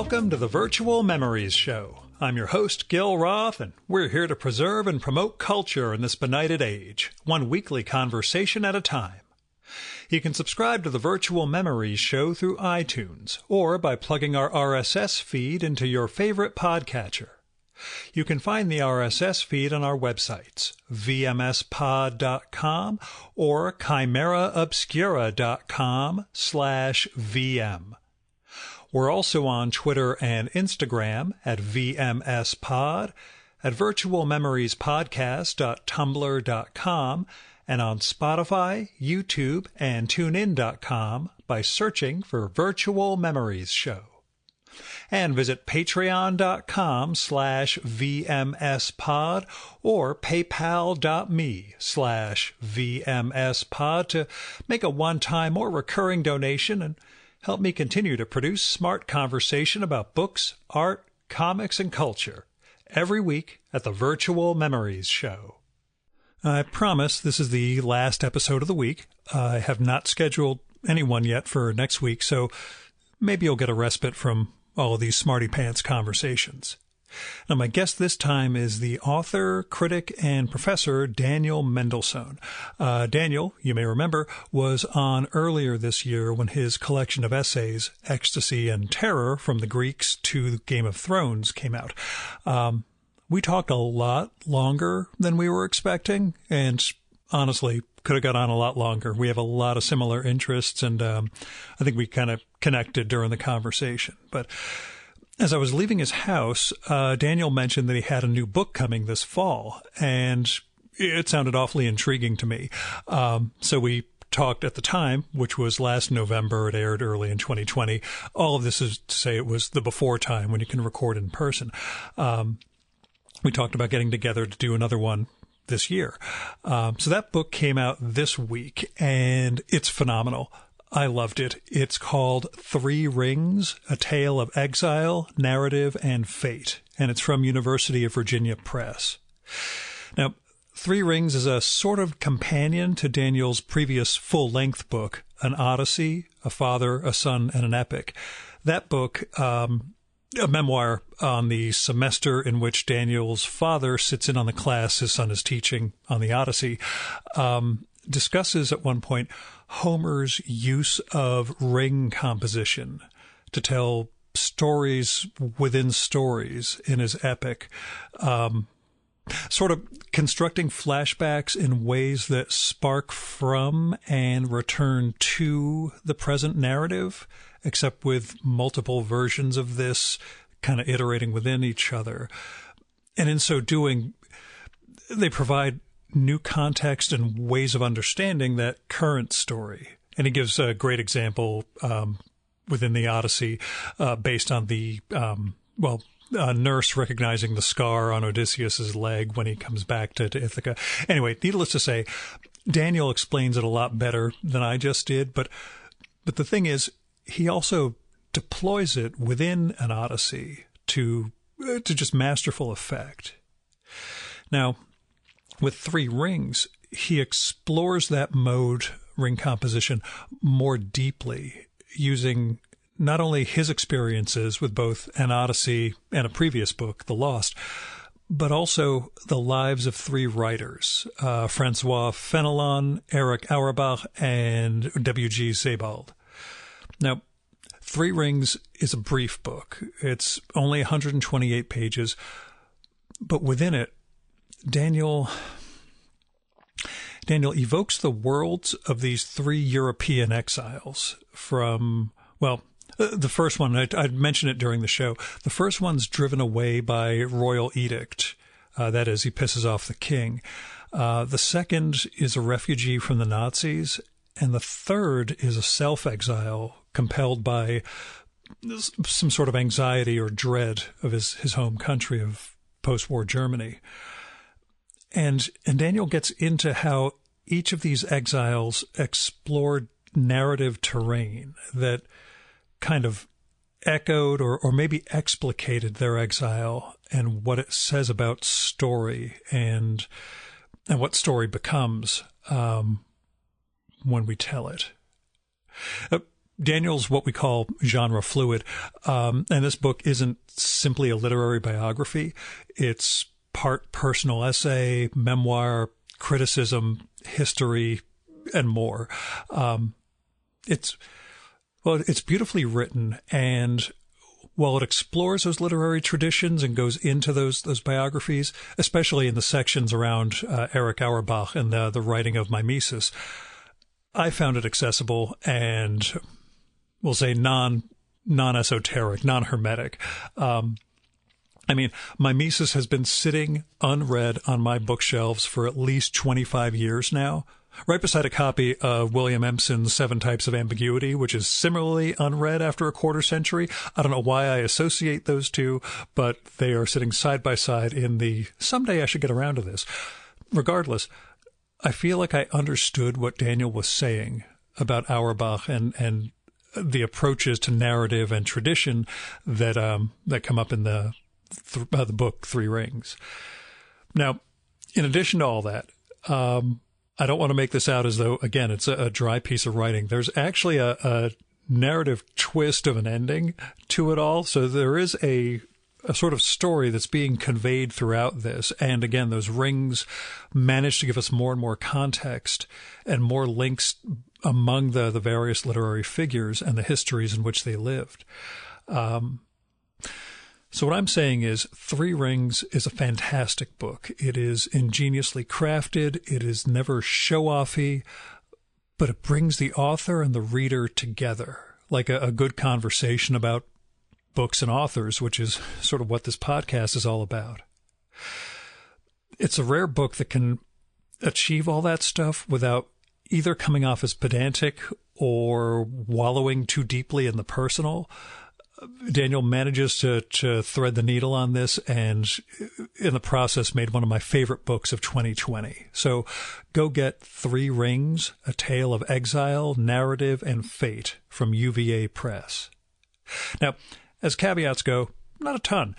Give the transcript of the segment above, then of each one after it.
Welcome to the Virtual Memories Show. I'm your host, Gil Roth, and we're here to preserve and promote culture in this benighted age, one weekly conversation at a time. You can subscribe to the Virtual Memories Show through iTunes or by plugging our RSS feed into your favorite podcatcher. You can find the RSS feed on our websites, vmspod.com or chimeraobscura.com/vm. We're also on Twitter and Instagram at vmspod, at virtualmemoriespodcast.tumblr.com, and on Spotify, YouTube, and TuneIn.com by searching for Virtual Memories Show. And visit patreon.com/vmspod or paypal.me/vmspod to make a one-time or recurring donation and help me continue to produce smart conversation about books, art, comics, and culture every week at the Virtual Memories Show. I promise this is the last episode of the week. I have not scheduled anyone yet for next week, so maybe you'll get a respite from all of these smarty pants conversations. Now, my guest this time is the author, critic, and professor Daniel Mendelsohn. Daniel, you may remember, was on earlier this year when his collection of essays, Ecstasy and Terror, From the Greeks to Game of Thrones, came out. We talked a lot longer than we were expecting, and honestly, could have got on a lot longer. We have a lot of similar interests, and I think we kind of connected during the conversation. But as I was leaving his house, Daniel mentioned that he had a new book coming this fall, and it sounded awfully intriguing to me. So we talked at the time, which was last November. It aired early in 2020. All of this is to say it was the before time when you can record in person. We talked about getting together to do another one this year. So that book came out this week, and it's phenomenal. I loved it. It's called 3 Rings, A Tale of Exile, Narrative, and Fate, and it's from University of Virginia Press. Now, 3 Rings is a sort of companion to Daniel's previous full-length book, An Odyssey, A Father, a Son, and an Epic. That book, a memoir on the semester in which Daniel's father sits in on the class his son is teaching on the Odyssey, discusses at one point Homer's use of ring composition to tell stories within stories in his epic, sort of constructing flashbacks in ways that spark from and return to the present narrative, except with multiple versions of this kind of iterating within each other. And in so doing, they provide new context and ways of understanding that current story. And he gives a great example within the Odyssey based on the, a nurse recognizing the scar on Odysseus's leg when he comes back to Ithaca. Anyway, needless to say, Daniel explains it a lot better than I just did. But the thing is, he also deploys it within an Odyssey to just masterful effect. Now, with 3 Rings, he explores that mode, ring composition, more deeply, using not only his experiences with both an Odyssey and a previous book, The Lost, but also the lives of 3 writers, Francois Fenelon, Eric Auerbach, and W.G. Sebald. Now, 3 Rings is a brief book. It's only 128 pages, but within it, Daniel evokes the worlds of these 3 European exiles from, the first one, I'd mentioned it during the show. The first one's driven away by royal edict. That is, he pisses off the king. The second is a refugee from the Nazis. And the third is a self-exile compelled by some sort of anxiety or dread of his home country of post-war Germany. And Daniel gets into how each of these exiles explored narrative terrain that kind of echoed or maybe explicated their exile and what it says about story and what story becomes when we tell it. Daniel's what we call genre fluid, and this book isn't simply a literary biography. It's part personal essay, memoir, criticism, history, and more. It's beautifully written, and while it explores those literary traditions and goes into those biographies, especially in the sections around Erich Auerbach and the writing of Mimesis, I found it accessible and, we'll say, non-esoteric, non-hermetic. I mean, Mimesis has been sitting unread on my bookshelves for at least 25 years now, right beside a copy of William Empson's 7 Types of Ambiguity, which is similarly unread after a quarter century. I don't know why I associate those two, but they are sitting side by side in the someday I should get around to this. Regardless, I feel like I understood what Daniel was saying about Auerbach and the approaches to narrative and tradition that come up in the book Three Rings. Now, in addition to all that, I don't want to make this out as though, again, it's a dry piece of writing. There's actually a narrative twist of an ending to it all. So there is a sort of story that's being conveyed throughout this. And again, those rings manage to give us more and more context and more links among the various literary figures and the histories in which they lived. So what I'm saying is Three Rings is a fantastic book. It is ingeniously crafted. It is never show-offy, but it brings the author and the reader together, like a good conversation about books and authors, which is sort of what this podcast is all about. It's a rare book that can achieve all that stuff without either coming off as pedantic or wallowing too deeply in the personal. Daniel manages to thread the needle on this, and in the process made one of my favorite books of 2020. So go get Three Rings, A Tale of Exile, Narrative, and Fate from UVA Press. Now, as caveats go, not a ton.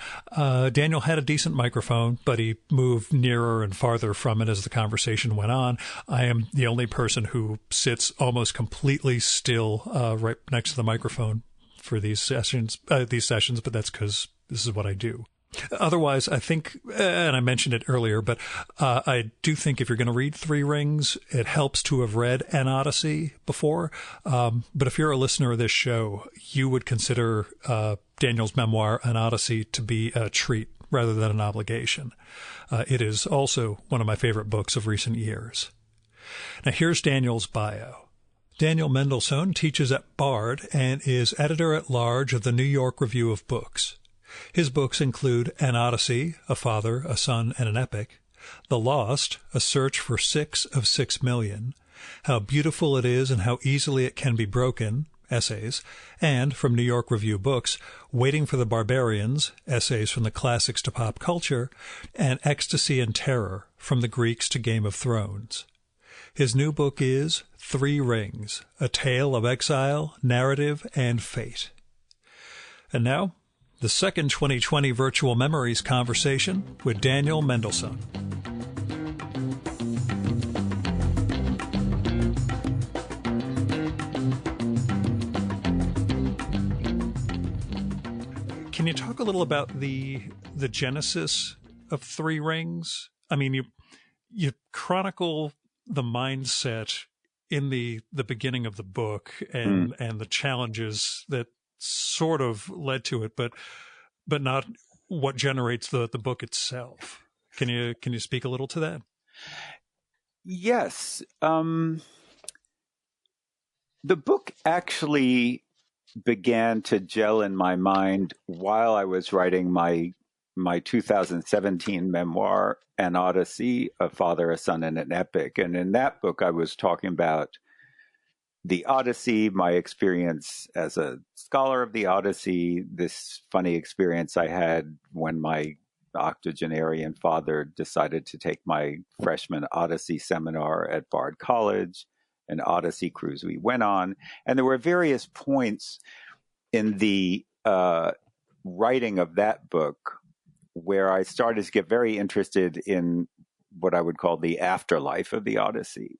Daniel had a decent microphone, but he moved nearer and farther from it as the conversation went on. I am the only person who sits almost completely still right next to the microphone for these sessions, but that's because this is what I do. Otherwise, I think, and I mentioned it earlier, but I do think if you're going to read Three Rings, it helps to have read an Odyssey before. But if you're a listener of this show, you would consider Daniel's memoir, An Odyssey, to be a treat rather than an obligation. It is also one of my favorite books of recent years. Now, here's Daniel's bio. Daniel Mendelsohn teaches at Bard and is editor-at-large of the New York Review of Books. His books include An Odyssey, A Father, a Son, and an Epic, The Lost, A Search for 6 of 6 Million, How Beautiful It Is and How Easily It Can Be Broken, essays, and, from New York Review Books, Waiting for the Barbarians, essays from the classics to pop culture, and Ecstasy and Terror, from the Greeks to Game of Thrones. His new book is Three Rings, A Tale of Exile, Narrative, and Fate. And now, the second 2020 Virtual Memories conversation with Daniel Mendelsohn. Can you talk a little about the genesis of Three Rings? I mean, you chronicle the mindset in the beginning of the book and the challenges that sort of led to it, but not what generates the book itself. Can you speak a little to that? Yes. The book actually began to gel in my mind while I was writing my 2017 memoir, An Odyssey, A Father, a Son, and an Epic. And in that book, I was talking about the Odyssey, my experience as a scholar of the Odyssey, this funny experience I had when my octogenarian father decided to take my freshman Odyssey seminar at Bard College, an Odyssey cruise we went on. And there were various points in the writing of that book where I started to get very interested in what I would call the afterlife of the Odyssey.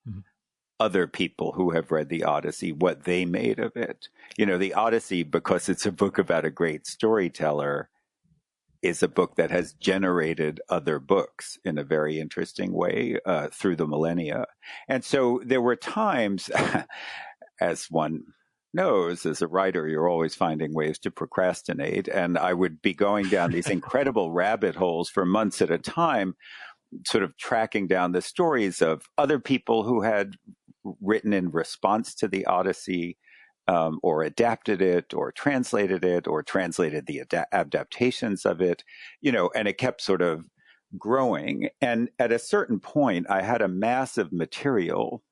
Mm-hmm. other people who have read the Odyssey, what they made of it. The Odyssey, because it's a book about a great storyteller, is a book that has generated other books in a very interesting way through the millennia. And so there were times, as one knows, as a writer, you're always finding ways to procrastinate. And I would be going down these incredible rabbit holes for months at a time, sort of tracking down the stories of other people who had written in response to the Odyssey, or adapted it, or translated the adaptations of it, and it kept sort of growing. And at a certain point, I had a mass of material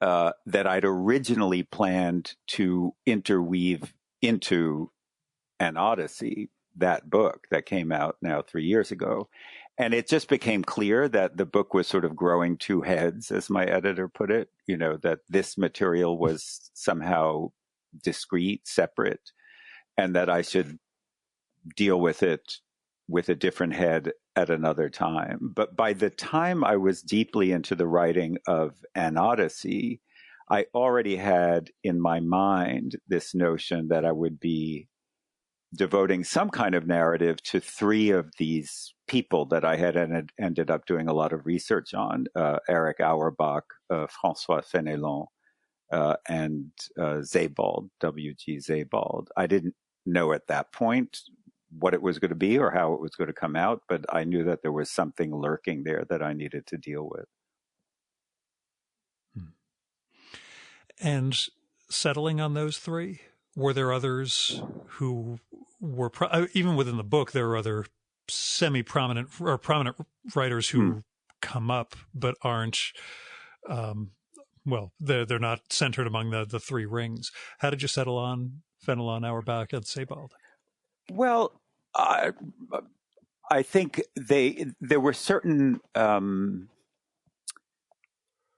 that I'd originally planned to interweave into an Odyssey, that book that came out now 3 years ago. And it just became clear that the book was sort of growing two heads, as my editor put it, that this material was somehow discrete, separate, and that I should deal with it with a different head at another time. But by the time I was deeply into the writing of an Odyssey, I already had in my mind this notion that I would be devoting some kind of narrative to three of these people that I had ended up doing a lot of research on, Eric Auerbach, François Fenelon, and Sebald, W.G. Sebald. I didn't know at that point what it was going to be or how it was going to come out, but I knew that there was something lurking there that I needed to deal with. And settling on those three, were there others who were, even within the book, there are other semi-prominent or prominent writers who come up but aren't, they're not centered among the three rings. How did you settle on Fenelon, Auerbach, and Sebald? Well, I think there were certain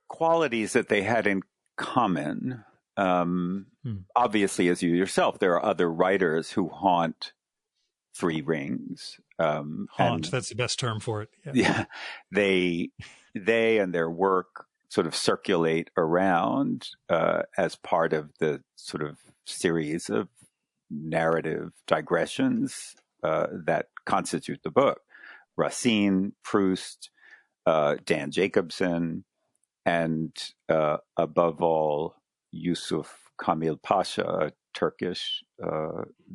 qualities that they had in common. Obviously, as you yourself, there are other writers who haunt three rings. That's the best term for it. Yeah, they and their work sort of circulate around as part of the sort of series of narrative digressions that constitute the book. Racine, Proust, Dan Jacobson, and above all, Yusuf Kamil Pasha, a Turkish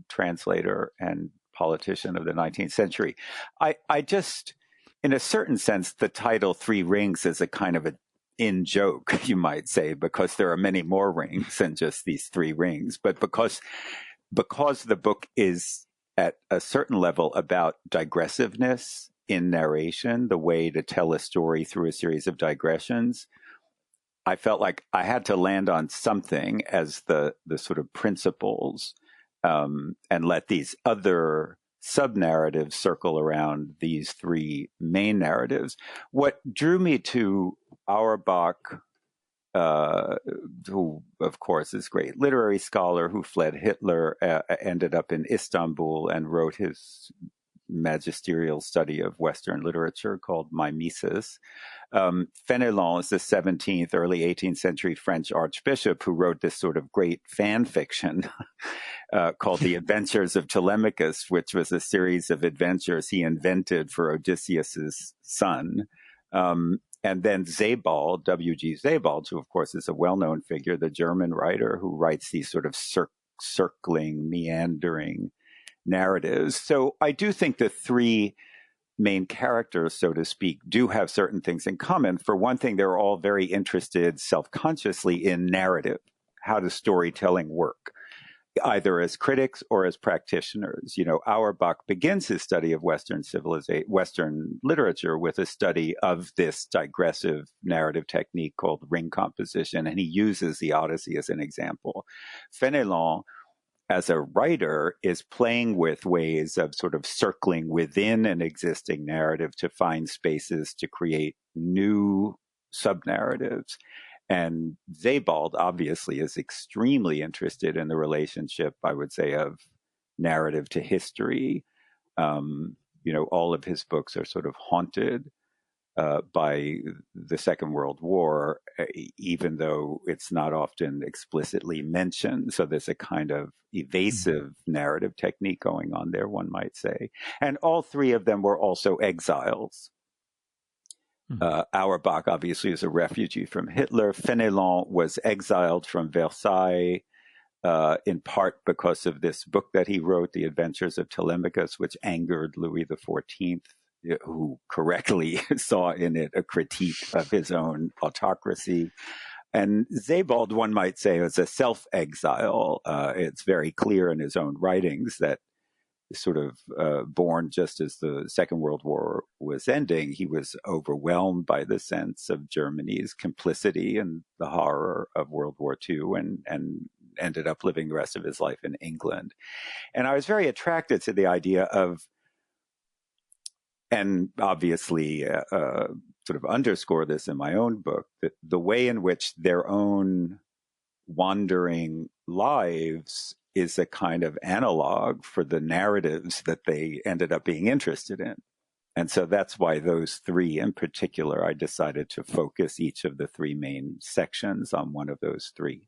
translator and politician of the 19th century. I just, in a certain sense, the title Three Rings is a kind of an in joke, you might say, because there are many more rings than just these three rings. But because the book is at a certain level about digressiveness in narration, the way to tell a story through a series of digressions, I felt like I had to land on something as the sort of principles, and let these other sub-narratives circle around these three main narratives. What drew me to Auerbach, who, of course, is a great literary scholar who fled Hitler, ended up in Istanbul and wrote his magisterial study of Western literature called Mimesis. Fenelon is the 17th, early 18th century French archbishop who wrote this sort of great fan fiction called The Adventures of Telemachus, which was a series of adventures he invented for Odysseus's son. And then Sebald, W.G. Sebald, who of course is a well-known figure, the German writer who writes these sort of circling, meandering narratives. So I do think the three main characters, so to speak, do have certain things in common. For one thing, they're all very interested self-consciously in narrative. How does storytelling work? Either as critics or as practitioners. Auerbach begins his study of Western literature with a study of this digressive narrative technique called ring composition, and he uses the Odyssey as an example. Fenelon, as a writer, is playing with ways of sort of circling within an existing narrative to find spaces to create new sub-narratives. And Sebald obviously is extremely interested in the relationship, I would say, of narrative to history. All of his books are sort of haunted by the Second World War, even though it's not often explicitly mentioned. So there's a kind of evasive narrative technique going on there, one might say. And all three of them were also exiles. Auerbach obviously is a refugee from Hitler. Fenelon was exiled from Versailles, in part because of this book that he wrote, The Adventures of Telemachus, which angered Louis XIV, who correctly saw in it a critique of his own autocracy. And Sebald, one might say, is a self-exile. It's very clear in his own writings that sort of born just as the Second World War was ending, he was overwhelmed by the sense of Germany's complicity and the horror of World War II, and ended up living the rest of his life in England. And I was very attracted to the idea of, and obviously sort of underscore this in my own book, that the way in which their own wandering lives is a kind of analog for the narratives that they ended up being interested in. And so that's why those three in particular, I decided to focus each of the three main sections on one of those three.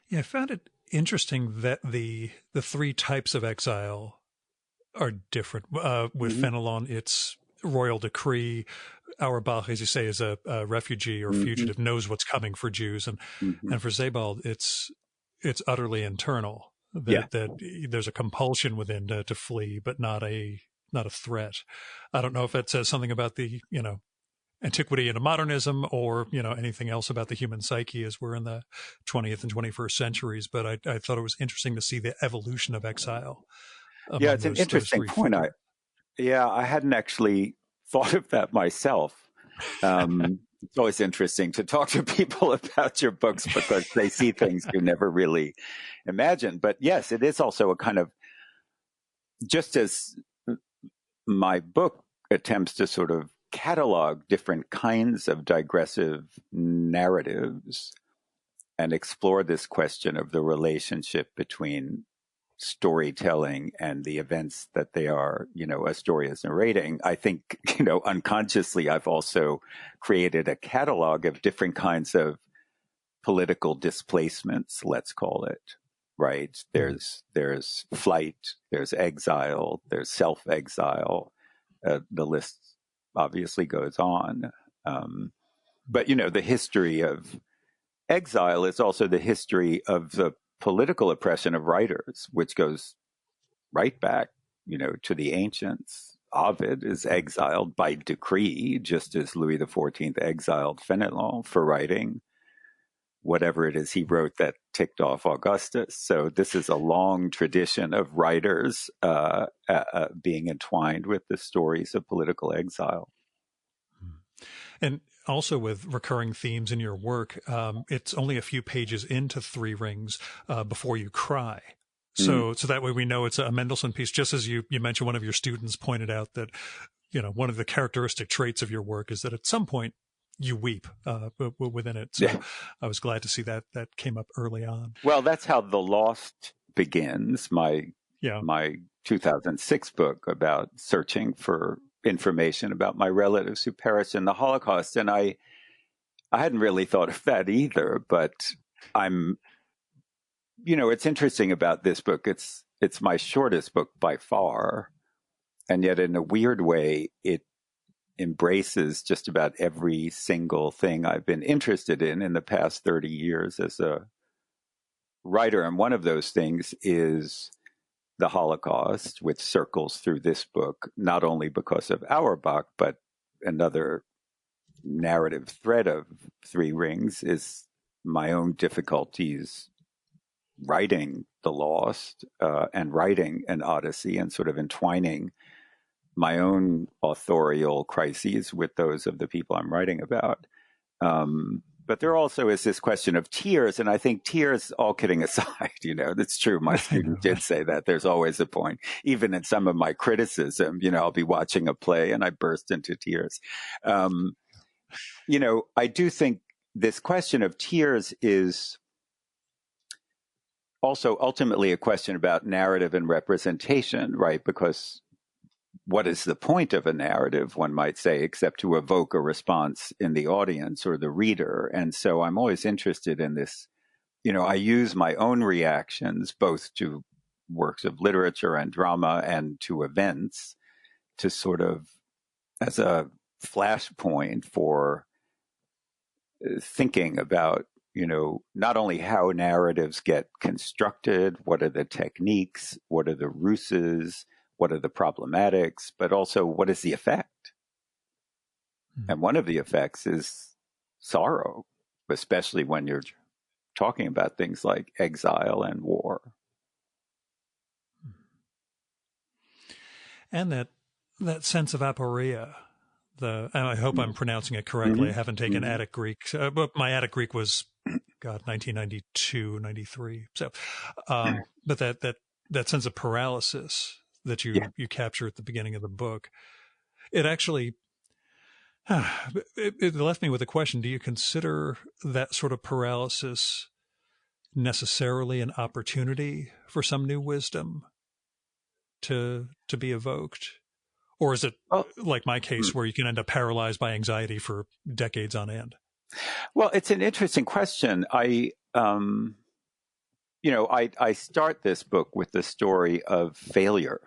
Yeah, I found it interesting that the three types of exile are different. With Fenelon, it's royal decree. Auerbach, as you say, is a refugee or fugitive, knows what's coming for Jews. And for Sebald, it's utterly internal, that there's a compulsion within to flee, but not a threat. I don't know if that says something about the, antiquity into modernism, or, anything else about the human psyche as we're in the 20th and 21st centuries. But I thought it was interesting to see the evolution of exile. Yeah, it's an interesting point. I hadn't actually thought of that myself. It's always interesting to talk to people about your books because they see things you never really imagined. But yes, it is also a kind of, just as my book attempts to sort of catalog different kinds of digressive narratives and explore this question of the relationship between storytelling and the events that they are, a story is narrating. I think, unconsciously, I've also created a catalog of different kinds of political displacements, let's call it, right? There's flight, there's exile, there's self-exile. The list obviously goes on. But, the history of exile is also the history of the political oppression of writers, which goes right back, to the ancients. Ovid is exiled by decree, just as Louis XIV exiled Fenelon for writing whatever it is he wrote that ticked off Augustus. So this is a long tradition of writers being entwined with the stories of political exile. And also with recurring themes in your work, it's only a few pages into Three Rings before you cry. So that way we know it's a Mendelsohn piece, just as you mentioned, one of your students pointed out that, one of the characteristic traits of your work is that at some point you weep within it. So I was glad to see that came up early on. Well, that's how The Lost begins, my 2006 book about searching for information about my relatives who perished in the Holocaust. And I hadn't really thought of that either, but it's interesting about this book. It's my shortest book by far. And yet in a weird way, it embraces just about every single thing I've been interested in the past 30 years as a writer. And one of those things is the Holocaust, which circles through this book, not only because of Auerbach, but another narrative thread of Three Rings is my own difficulties writing The Lost and writing an Odyssey, and sort of entwining my own authorial crises with those of the people I'm writing about. But there also is this question of tears. And I think tears, all kidding aside, that's true. My student did say that there's always a point. Even in some of my criticism, I'll be watching a play and I burst into tears. I do think this question of tears is also ultimately a question about narrative and representation, right? Because what is the point of a narrative, one might say, except to evoke a response in the audience or the reader. And so I'm always interested in this. I use my own reactions both to works of literature and drama and to events to sort of as a flashpoint for thinking about, not only how narratives get constructed, what are the techniques, what are the ruses, what are the problematics, but also what is the effect? And one of the effects is sorrow, especially when you're talking about things like exile and war. And that sense of aporia. And I hope I'm pronouncing it correctly. I haven't taken Attic Greek, but my Attic Greek was, 1992, 93. So, but that sense of paralysis that you capture at the beginning of the book, it actually, it left me with a question. Do you consider that sort of paralysis necessarily an opportunity for some new wisdom to be evoked? Or is it like my case where you can end up paralyzed by anxiety for decades on end? Well, it's an interesting question. I start this book with the story of failure.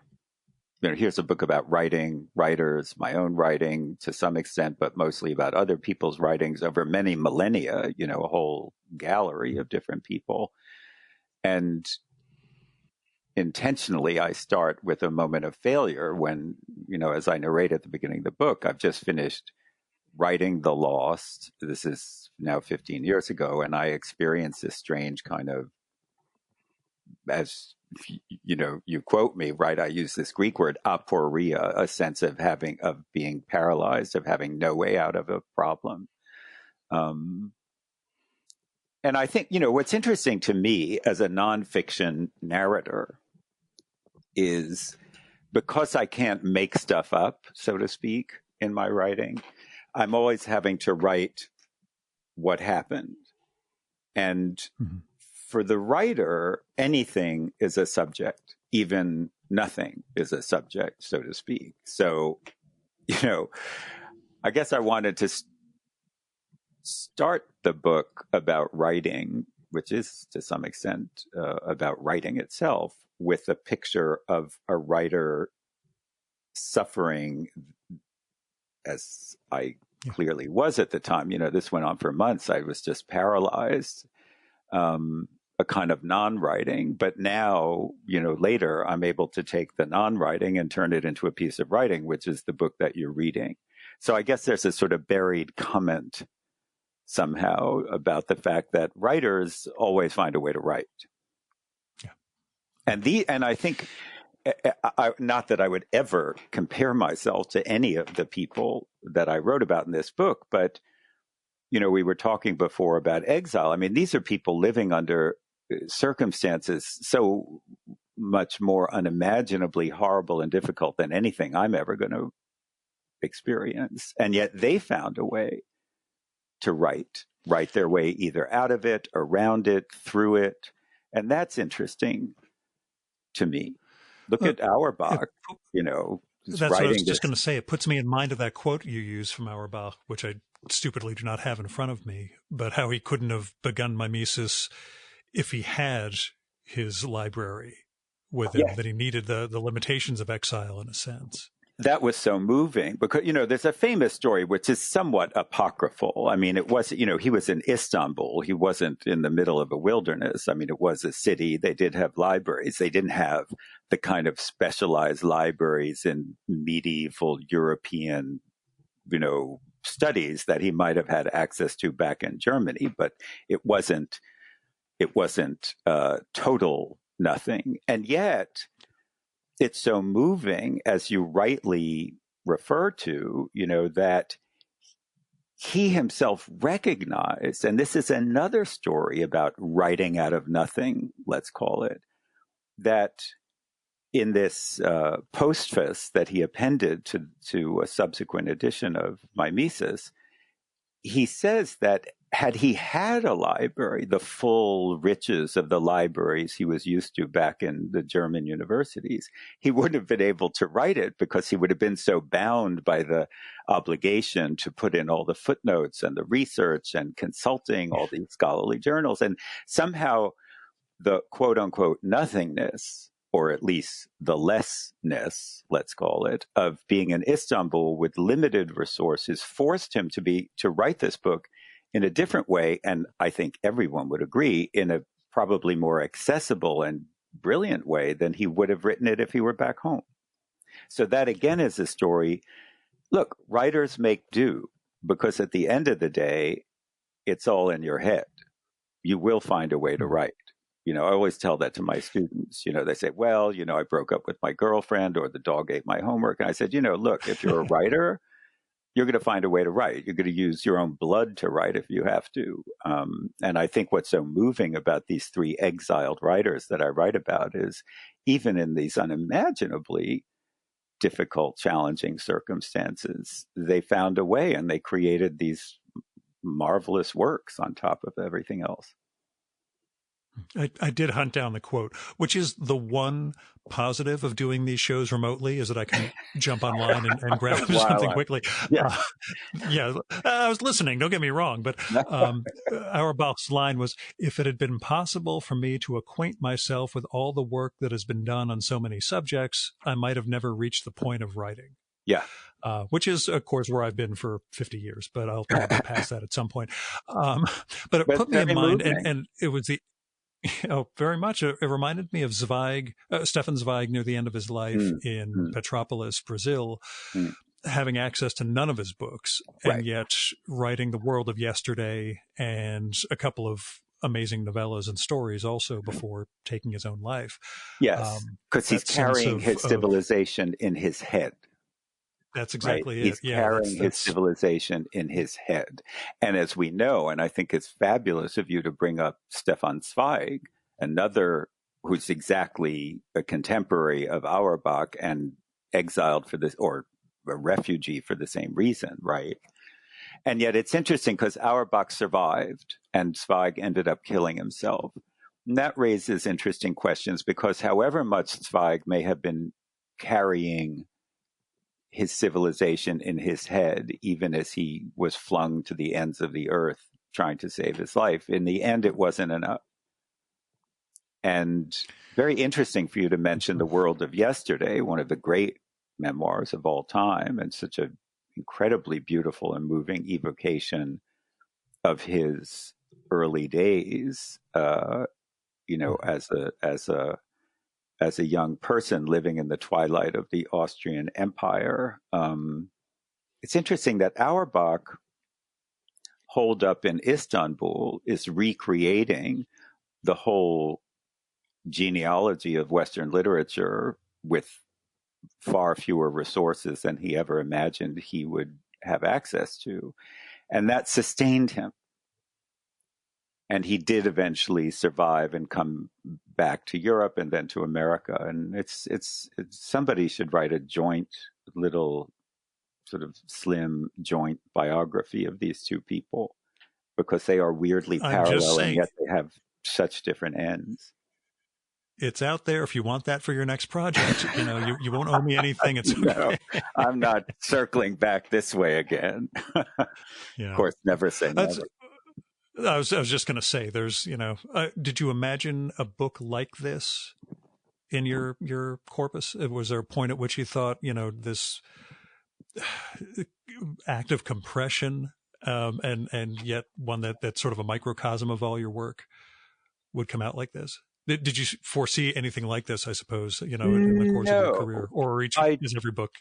Here's a book about writing, writers, my own writing to some extent, but mostly about other people's writings over many millennia, a whole gallery of different people. And intentionally, I start with a moment of failure when, as I narrate at the beginning of the book, I've just finished writing The Lost. This is now 15 years ago, and I experienced this strange kind of, as you quote me, right? I use this Greek word aporia, a sense of being paralyzed, of having no way out of a problem. And I think, what's interesting to me as a nonfiction narrator is because I can't make stuff up, so to speak, in my writing, I'm always having to write what happened. And for the writer, anything is a subject, even nothing is a subject, so to speak. So, I guess I wanted to start the book about writing, which is to some extent about writing itself, with a picture of a writer suffering, as I clearly was at the time. This went on for months. I was just paralyzed, a kind of non-writing. But now, later, I'm able to take the non-writing and turn it into a piece of writing, which is the book that you're reading. So I guess there's a sort of buried comment somehow about the fact that writers always find a way to write. And I think, not that I would ever compare myself to any of the people that I wrote about in this book, but, we were talking before about exile. I mean, these are people living under circumstances so much more unimaginably horrible and difficult than anything I'm ever going to experience. And yet they found a way to write their way either out of it, around it, through it. And that's interesting to me. Look at Auerbach, That's what I was just going to say. It puts me in mind of that quote you use from Auerbach, which I stupidly do not have in front of me, but how he couldn't have begun Mimesis if he had his library with him, that he needed the limitations of exile in a sense. That was so moving because, there's a famous story which is somewhat apocryphal. I mean, it was, he was in Istanbul. He wasn't in the middle of a wilderness. I mean, it was a city. They did have libraries. They didn't have the kind of specialized libraries in medieval European, studies that he might have had access to back in Germany, but it wasn't total nothing. And yet, it's so moving, as you rightly refer to, that he himself recognized, and this is another story about writing out of nothing, let's call it, that in this postface that he appended to a subsequent edition of Mimesis, he says that had he had a library, the full riches of the libraries he was used to back in the German universities, he wouldn't have been able to write it because he would have been so bound by the obligation to put in all the footnotes and the research and consulting all these scholarly journals. And somehow the quote unquote nothingness, or at least the lessness, let's call it, of being in Istanbul with limited resources forced him to write this book in a different way. And I think everyone would agree, in a probably more accessible and brilliant way than he would have written it if he were back home. So that again is a story. Look, writers make do, because at the end of the day, it's all in your head. You will find a way to write. I always tell that to my students. They say, well, I broke up with my girlfriend, or the dog ate my homework. And I said, look, if you're a writer, you're going to find a way to write. You're going to use your own blood to write if you have to. And I think what's so moving about these three exiled writers that I write about is, even in these unimaginably difficult, challenging circumstances, they found a way and they created these marvelous works on top of everything else. I did hunt down the quote, which is the one positive of doing these shows remotely, is that I can jump online and grab something quickly. Yeah. I was listening, don't get me wrong, but Auerbach's line was, if it had been possible for me to acquaint myself with all the work that has been done on so many subjects, I might have never reached the point of writing. Yeah. Which is, of course, where I've been for 50 years, but I'll get past that at some point. But it put me in mind, and it was very much. It reminded me of Zweig, Stefan Zweig, near the end of his life in Petropolis, Brazil, having access to none of his books, and yet writing The World of Yesterday and a couple of amazing novellas and stories also before taking his own life. Yes, because he's carrying his civilization in his head. That's exactly it. He's carrying his civilization in his head. And as we know, and I think it's fabulous of you to bring up Stefan Zweig, another who's exactly a contemporary of Auerbach and exiled for this, or a refugee for the same reason, right? And yet it's interesting because Auerbach survived and Zweig ended up killing himself. And that raises interesting questions, because however much Zweig may have been carrying his civilization in his head, even as he was flung to the ends of the earth trying to save his life, in the end, it wasn't enough. And very interesting for you to mention The World of Yesterday, one of the great memoirs of all time, and such an incredibly beautiful and moving evocation of his early days, as a young person living in the twilight of the Austrian Empire. It's interesting that Auerbach, holed up in Istanbul, is recreating the whole genealogy of Western literature with far fewer resources than he ever imagined he would have access to. And that sustained him. And he did eventually survive and come back to Europe and then to America. And it's somebody should write a joint little sort of slim joint biography of these two people, because they are weirdly parallel and yet they have such different ends. It's out there if you want that for your next project. You won't owe me anything. It's okay. No, I'm not circling back this way again. Of course, never say never. I was just going to say, there's, did you imagine a book like this in your corpus? Was there a point at which you thought, this act of compression, and yet one that's sort of a microcosm of all your work would come out like this? Did you foresee anything like this, I suppose, in the course of your career, or is every book?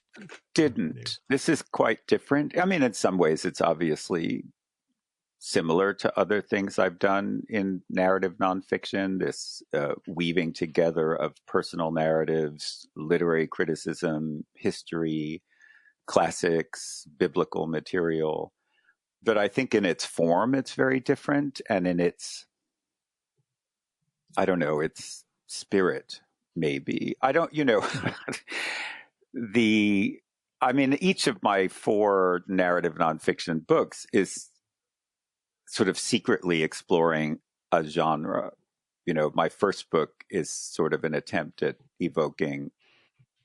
Didn't. This is quite different. I mean, in some ways, it's obviously similar to other things I've done in narrative nonfiction, this weaving together of personal narratives, literary criticism, history, classics, biblical material. But I think in its form, it's very different. And in its, its spirit, maybe. Each of my 4 narrative nonfiction books is sort of secretly exploring a genre. My first book is sort of an attempt at evoking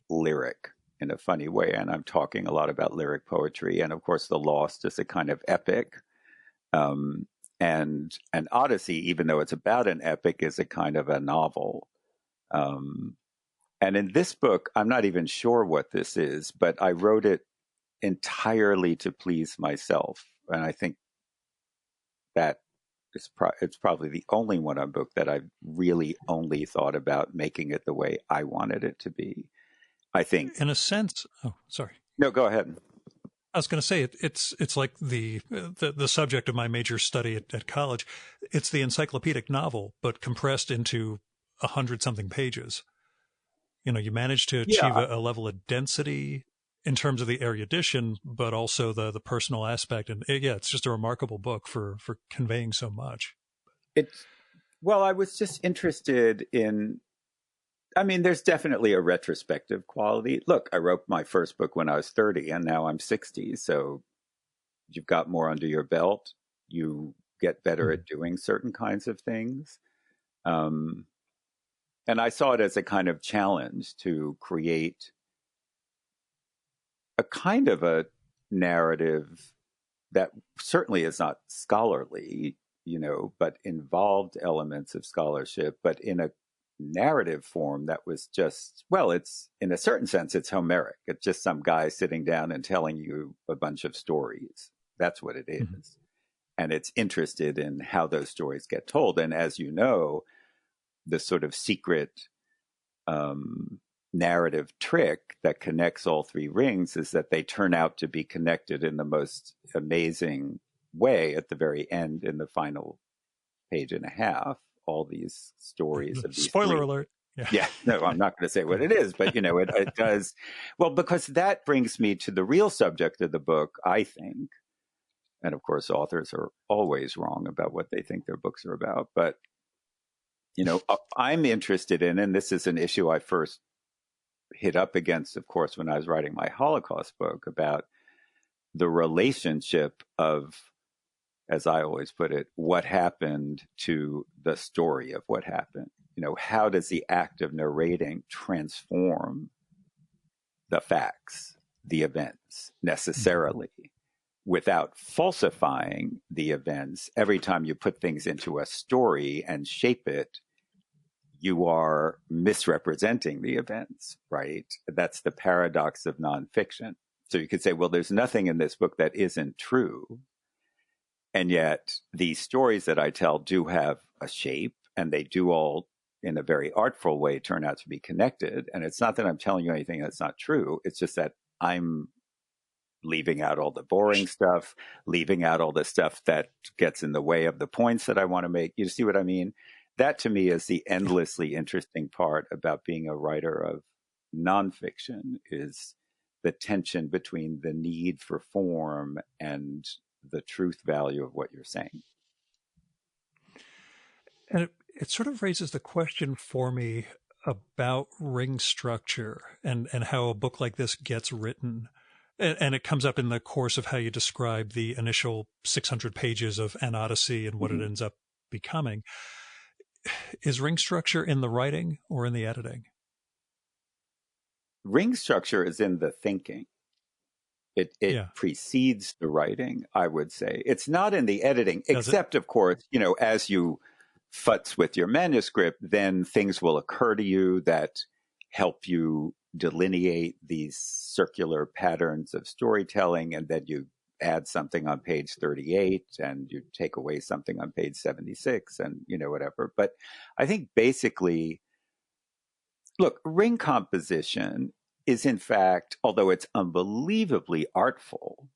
lyric in a funny way, and I'm talking a lot about lyric poetry. And of course, The Lost is a kind of epic, um, and Odyssey, even though it's about an epic, is a kind of a novel. Um, and in this book, I'm not even sure what this is, but I wrote it entirely to please myself, and I think that it's probably the only one on book that I've really only thought about making it the way I wanted it to be. I think. In a sense, oh, sorry. No, go ahead. I was going to say it's like the subject of my major study at college. It's the encyclopedic novel, but compressed into 100-something pages. You manage to achieve Yeah, a level of density in terms of the erudition, but also the personal aspect. And yeah, it's just a remarkable book for conveying so much. it's well, I was just interested in. I mean, there's definitely a retrospective quality. Look, I wrote my first book when I was 30, and now I'm 60. So you've got more under your belt. You get better Mm-hmm. at doing certain kinds of things. Um, and I saw it as a kind of challenge to create a kind of a narrative that certainly is not scholarly, but involved elements of scholarship, but in a narrative form that was just, well, it's in a certain sense, it's Homeric. It's just some guy sitting down and telling you a bunch of stories. That's what it Mm-hmm. is. And it's interested in how those stories get told. And as you know, the sort of secret um, narrative trick that connects all three rings is that they turn out to be connected in the most amazing way at the very end in the final page and a half. All these stories of these Spoiler three. alert. Yeah. Yeah, no, I'm not going to say what it is, but it does. Well, because that brings me to the real subject of the book, I think. And of course, authors are always wrong about what they think their books are about. But, I'm interested in, and this is an issue I first hit up against, of course, when I was writing my Holocaust book, about the relationship of, as I always put it, what happened to the story of what happened. How does the act of narrating transform the facts, the events Mm-hmm. necessarily, without falsifying the events? Every time you put things into a story and shape it, you are misrepresenting the events, right? That's the paradox of nonfiction. So you could say, well, there's nothing in this book that isn't true. And yet these stories that I tell do have a shape, and they do all, in a very artful way, turn out to be connected. And it's not that I'm telling you anything that's not true. It's just that I'm leaving out all the boring stuff, leaving out all the stuff that gets in the way of the points that I want to make. You see what I mean? That to me is the Yeah. endlessly interesting part about being a writer of nonfiction, is the tension between the need for form and the truth value of what you're saying. And it sort of raises the question for me about ring structure and how a book like this gets written. And it comes up in the course of how you describe the initial 600 pages of An Odyssey and what it Mm-hmm. ends up becoming. Is ring structure in the writing or in the editing? Ring structure is in the thinking. It Yeah. precedes the writing, I would say. It's not in the editing, Does it? except, of course, as you futz with your manuscript, then things will occur to you that help you delineate these circular patterns of storytelling, and then you add something on page 38 and you take away something on page 76, and whatever. But I think basically, look, ring composition is, in fact, although it's unbelievably artful,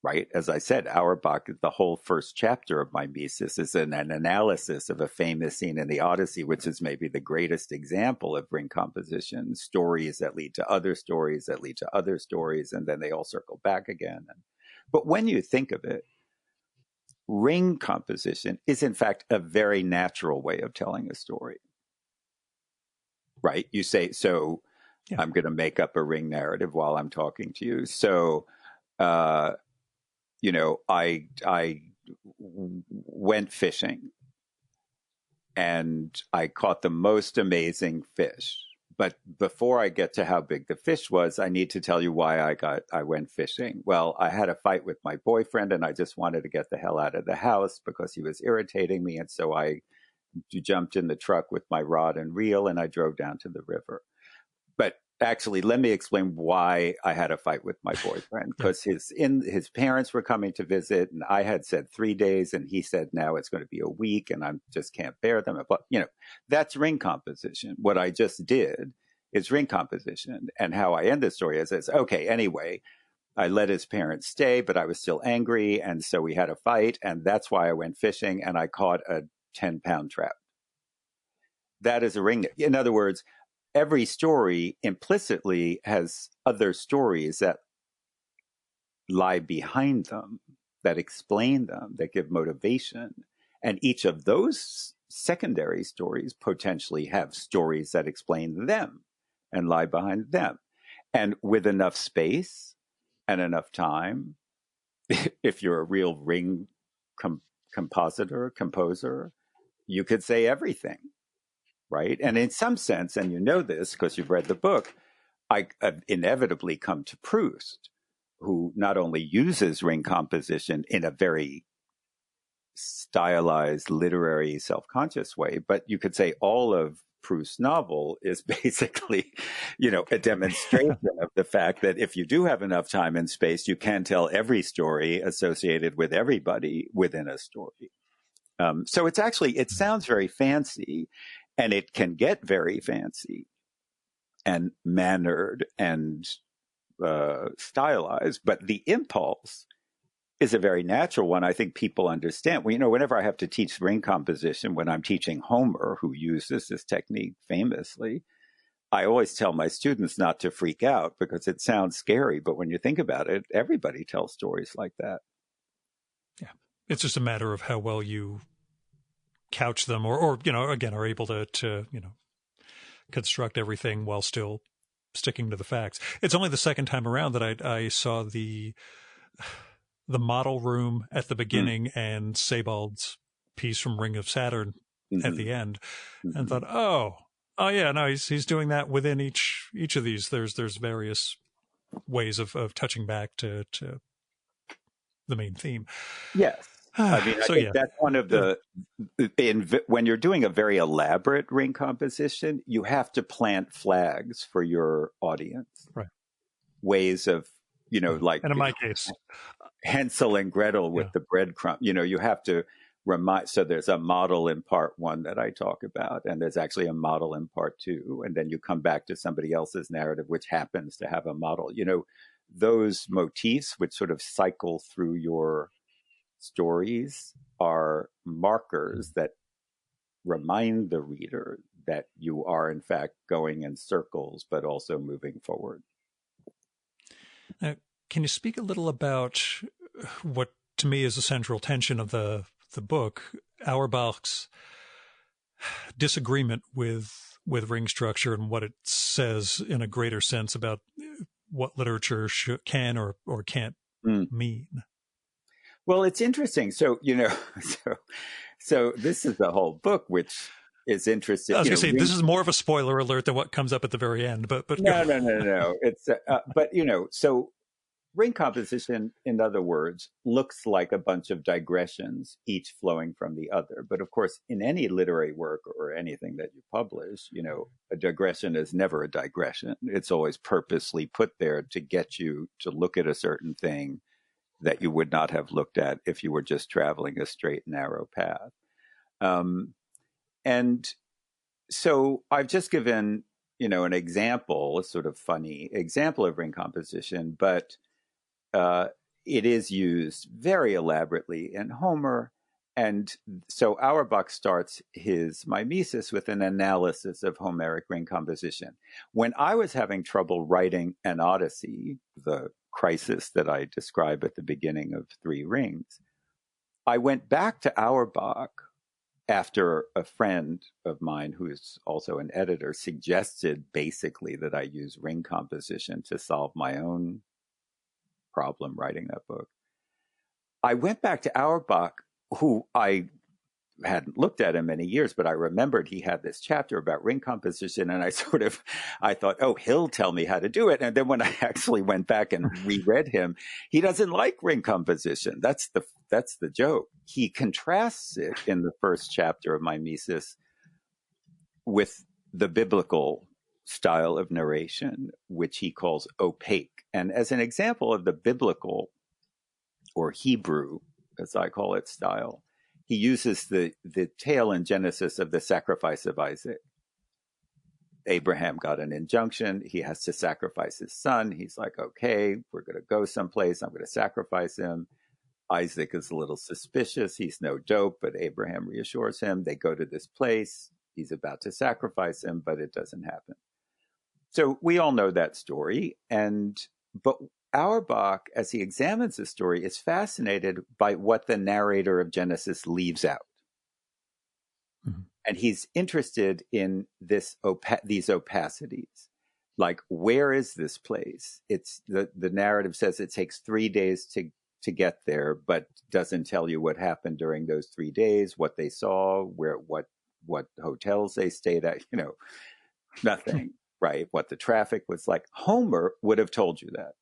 right? As I said, Auerbach, the whole first chapter of my Mises is an analysis of a famous scene in the Odyssey, which is maybe the greatest example of ring composition: stories that lead to other stories that lead to other stories, and then they all circle back again. But when you think of it, ring composition is, in fact, a very natural way of telling a story, right? You say, so Yeah. I'm going to make up a ring narrative while I'm talking to you. So, uh, I went fishing, and I caught the most amazing fish. But before I get to how big the fish was, I need to tell you why I went fishing. Well, I had a fight with my boyfriend, and I just wanted to get the hell out of the house because he was irritating me. And so I jumped in the truck with my rod and reel, and I drove down to the river. But actually, let me explain why I had a fight with my boyfriend, because his parents were coming to visit, and I had said 3 days, and he said now it's going to be a week, and I just can't bear them. But that's ring composition. What I just did is ring composition, and how I end the story is okay. Anyway, I let his parents stay, but I was still angry, and so we had a fight, and that's why I went fishing, and I caught a 10-pound trout. That is a ring. In other words, every story implicitly has other stories that lie behind them, that explain them, that give motivation. And each of those secondary stories potentially have stories that explain them and lie behind them. And with enough space and enough time, if you're a real ring composer, you could say everything. Right. And in some sense, and you know this because you've read the book, I've inevitably come to Proust, who not only uses ring composition in a very stylized, literary, self-conscious way, but you could say all of Proust's novel is basically, a demonstration of the fact that if you do have enough time and space, you can tell every story associated with everybody within a story. So it sounds very fancy, and it can get very fancy and mannered and stylized, but the impulse is a very natural one. I think people understand. Well, whenever I have to teach ring composition, when I'm teaching Homer, who uses this technique famously, I always tell my students not to freak out because it sounds scary. But when you think about it, everybody tells stories like that. Yeah. It's just a matter of how well you couch them or again, are able to construct everything while still sticking to the facts. It's only the second time around that I saw the model room at the beginning and Sebald's piece from Ring of Saturn at the end, and thought, oh yeah, no, he's doing that within each of these. There's various ways of touching back to the main theme. Yes. I mean, I think that's one of when you're doing a very elaborate ring composition, you have to plant flags for your audience. Right. Ways of, like. And in my case, Hansel and Gretel with the breadcrumb, you have to remind. So there's a model in part one that I talk about, and there's actually a model in part two. And then you come back to somebody else's narrative, which happens to have a model. Those motifs which sort of cycle through your stories are markers that remind the reader that you are in fact going in circles, but also moving forward. Now, can you speak a little about what to me is the central tension of the book, Auerbach's disagreement with ring structure and what it says in a greater sense about what literature can or can't mean? Well, it's interesting. So, so this is the whole book, which is interesting. I was going to say, this is more of a spoiler alert than what comes up at the very end, but no. It's, but so ring composition, in other words, looks like a bunch of digressions, each flowing from the other. But of course, in any literary work or anything that you publish, a digression is never a digression. It's always purposely put there to get you to look at a certain thing that you would not have looked at if you were just traveling a straight, narrow path. And so I've just given, an example, a sort of funny example of ring composition, but it is used very elaborately in Homer. And so Auerbach starts his mimesis with an analysis of Homeric ring composition. When I was having trouble writing an Odyssey, the crisis that I describe at the beginning of Three Rings, I went back to Auerbach after a friend of mine who is also an editor suggested basically that I use ring composition to solve my own problem writing that book. I went back to Auerbach, who I hadn't looked at in many years, but I remembered he had this chapter about ring composition, and I thought, oh, he'll tell me how to do it. And then when I actually went back and reread him, he doesn't like ring composition. That's the joke. He contrasts it in the first chapter of Mimesis with the biblical style of narration, which he calls opaque. And as an example of the biblical or Hebrew, as I call it, style, he uses the tale in Genesis of the sacrifice of Isaac. Abraham got an injunction. He has to sacrifice his son. He's like, okay, we're going to go someplace. I'm going to sacrifice him. Isaac is a little suspicious. He's no dope, but Abraham reassures him. They go to this place. He's about to sacrifice him, but it doesn't happen. So we all know that story. But Auerbach, as he examines the story, is fascinated by what the narrator of Genesis leaves out. Mm-hmm. And he's interested in these opacities. Like, where is this place? It's the narrative says it takes 3 days to get there, but doesn't tell you what happened during those 3 days, what they saw, what hotels they stayed at, nothing, right? What the traffic was like. Homer would have told you that.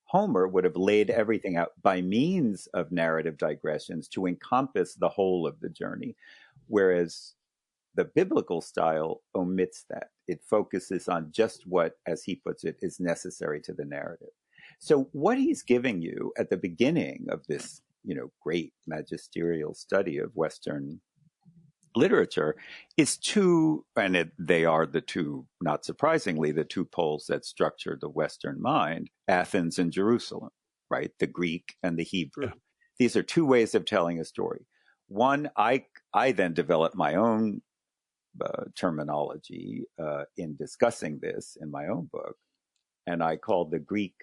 Homer would have laid everything out by means of narrative digressions to encompass the whole of the journey, whereas the biblical style omits that. It focuses on just what, as he puts it, is necessary to the narrative. So what he's giving you at the beginning of this, great magisterial study of Western literature is they are the two, not surprisingly, the two poles that structure the Western mind, Athens and Jerusalem, right? The Greek and the Hebrew. Yeah. These are two ways of telling a story. One, I then developed my own terminology in discussing this in my own book, and I called the Greek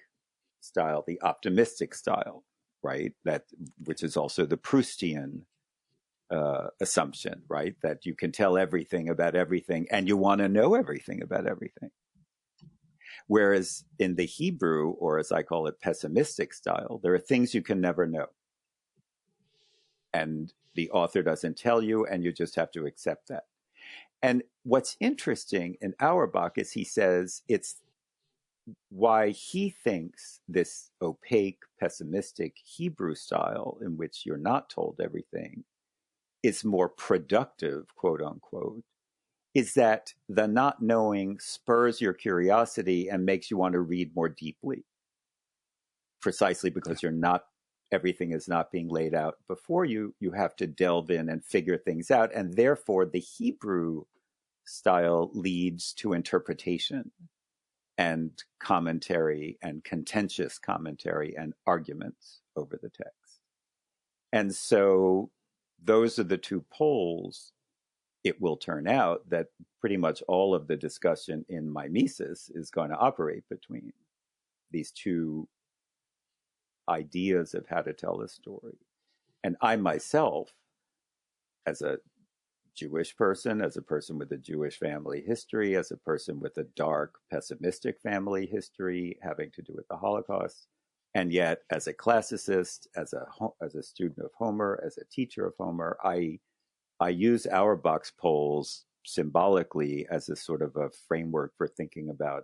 style the optimistic style, right? Which is also the Proustian assumption, right? That you can tell everything about everything and you want to know everything about everything. Whereas in the Hebrew, or as I call it, pessimistic style, there are things you can never know. And the author doesn't tell you, and you just have to accept that. And what's interesting in Auerbach is he says it's why he thinks this opaque, pessimistic Hebrew style in which you're not told everything is more productive, quote unquote, is that the not knowing spurs your curiosity and makes you want to read more deeply, precisely because everything is not being laid out before you. You have to delve in and figure things out. And therefore, the Hebrew style leads to interpretation and commentary and contentious commentary and arguments over the text. And so those are the two poles. It will turn out that pretty much all of the discussion in Mimesis is going to operate between these two ideas of how to tell a story. And I myself, as a Jewish person, as a person with a Jewish family history, as a person with a dark, pessimistic family history having to do with the Holocaust, and yet as a classicist, as a student of Homer, as a teacher of Homer, I use Auerbach's poles symbolically as a sort of a framework for thinking about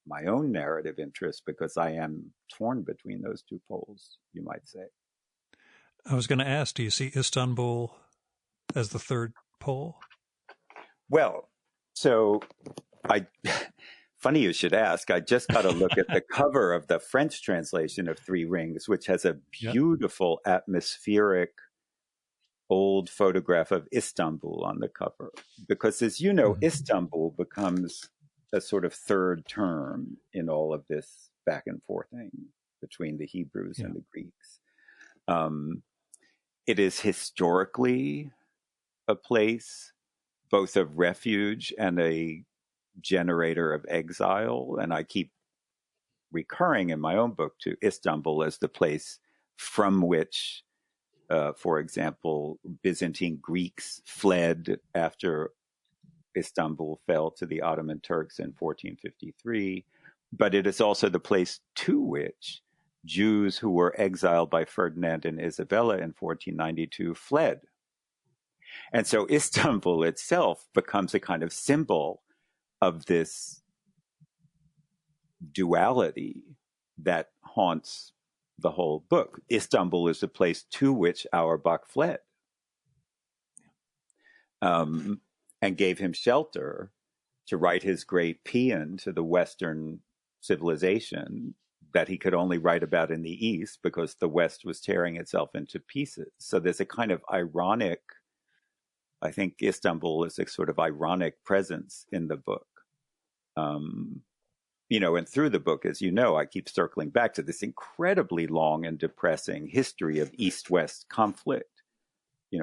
my own narrative interests, because I am torn between those two poles, you might say. I was going to ask, do you see Istanbul as the third pole? Well, so funny you should ask. I just got a look at the cover of the French translation of Three Rings, which has a beautiful atmospheric old photograph of Istanbul on the cover. Because as you know, Istanbul becomes a sort of third term in all of this back and forthing between the Hebrews and the Greeks. It is historically a place both of refuge and a generator of exile. And I keep recurring in my own book to Istanbul as the place from which, for example, Byzantine Greeks fled after Istanbul fell to the Ottoman Turks in 1453. But it is also the place to which Jews who were exiled by Ferdinand and Isabella in 1492 fled. And so Istanbul itself becomes a kind of symbol of this duality that haunts the whole book. Istanbul is the place to which Auerbach fled, and gave him shelter to write his great paean to the Western civilization that he could only write about in the East because the West was tearing itself into pieces. So there's a kind of ironic, I think Istanbul is a sort of ironic presence in the book. And through the book, as you know, I keep circling back to this incredibly long and depressing history of East-West conflict.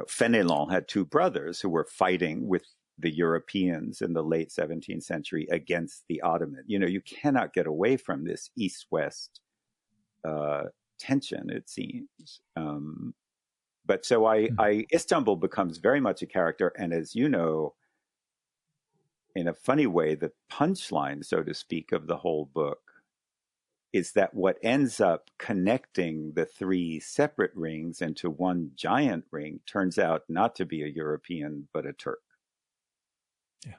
Fenelon had two brothers who were fighting with the Europeans in the late 17th century against the Ottoman. You cannot get away from this East-West tension, it seems. But so Istanbul becomes very much a character. And as you know, in a funny way, the punchline, so to speak, of the whole book is that what ends up connecting the three separate rings into one giant ring turns out not to be a European, but a Turk. Yeah.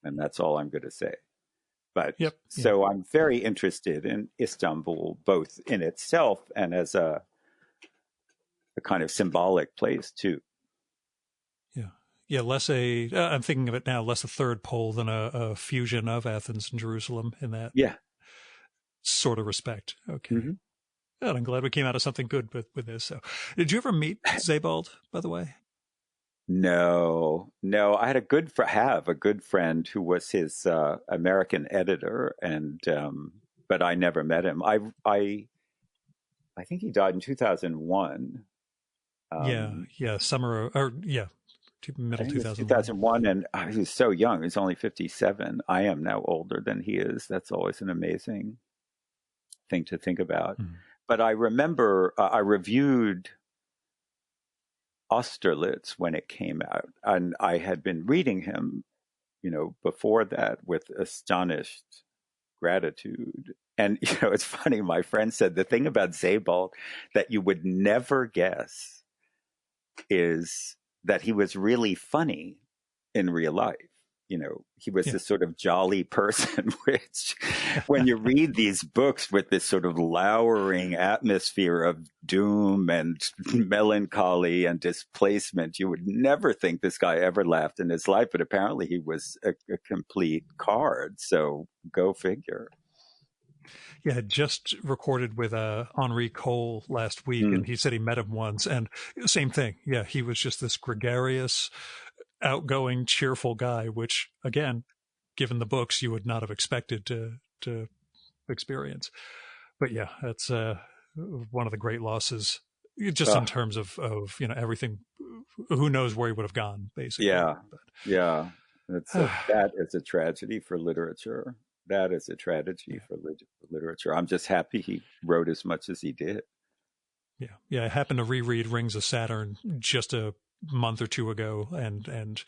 And that's all I'm going to say. But so I'm very interested in Istanbul, both in itself and as a kind of symbolic place too. Yeah, I'm thinking of it now, less a third pole than a fusion of Athens and Jerusalem in that sort of respect. Okay. Mm-hmm. And I'm glad we came out of something good with this. So, did you ever meet Sebald, by the way? No. I had a good friend who was his American editor, and but I never met him. I think he died in 2001. Middle 2001, and he was so young. He's only 57. I am now older than he is. That's always an amazing thing to think about. Mm-hmm. But I remember I reviewed Austerlitz when it came out, and I had been reading him, before that with astonished gratitude. And, it's funny. My friend said the thing about Sebald that you would never guess is that he was really funny in real life. He was this sort of jolly person, which when you read these books with this sort of lowering atmosphere of doom and melancholy and displacement, you would never think this guy ever laughed in his life. But apparently he was a complete card. So go figure. Yeah, just recorded with Henri Cole last week, and he said he met him once, and same thing. Yeah, he was just this gregarious, outgoing, cheerful guy, which, again, given the books, you would not have expected to experience. But yeah, that's one of the great losses, just in terms of everything. Who knows where he would have gone, basically. Yeah. That is a tragedy for literature. That is a tragedy for literature. I'm just happy he wrote as much as he did. Yeah. I happened to reread Rings of Saturn just a month or two ago, and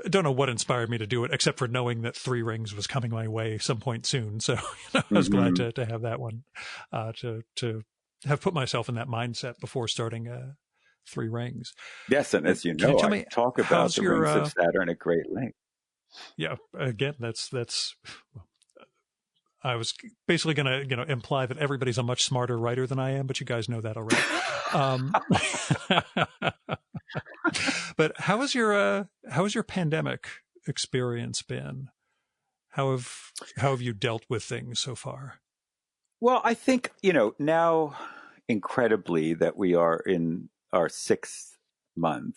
I don't know what inspired me to do it, except for knowing that Three Rings was coming my way some point soon. So I was glad to have that one, to have put myself in that mindset before starting Three Rings. Yes, and as you know, I talk about the Rings of Saturn at great length. Yeah, again, that's. I was basically going to imply that everybody's a much smarter writer than I am, but you guys know that already. But how has your pandemic experience been? How have you dealt with things so far? Well, I think now incredibly that we are in our 6th month.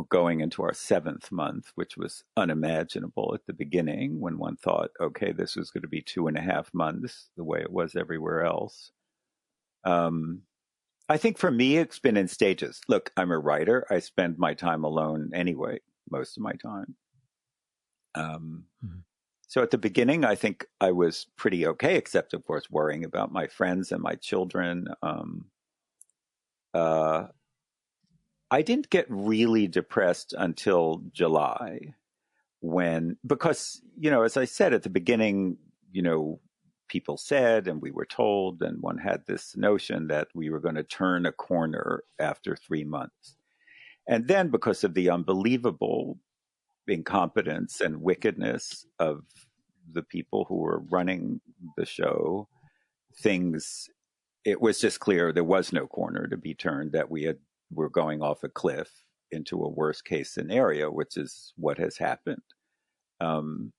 Going into our 7th month, which was unimaginable at the beginning when one thought, okay, this was going to be 2.5 months, the way it was everywhere else. I think for me, it's been in stages. Look, I'm a writer. I spend my time alone anyway, most of my time. So at the beginning, I think I was pretty okay, except, of course, worrying about my friends and my children. I didn't get really depressed until July because, as I said at the beginning, people said and we were told, and one had this notion that we were going to turn a corner after 3 months. And then, because of the unbelievable incompetence and wickedness of the people who were running the show, it was just clear there was no corner to be turned, that were going off a cliff into a worst case scenario, which is what has happened. And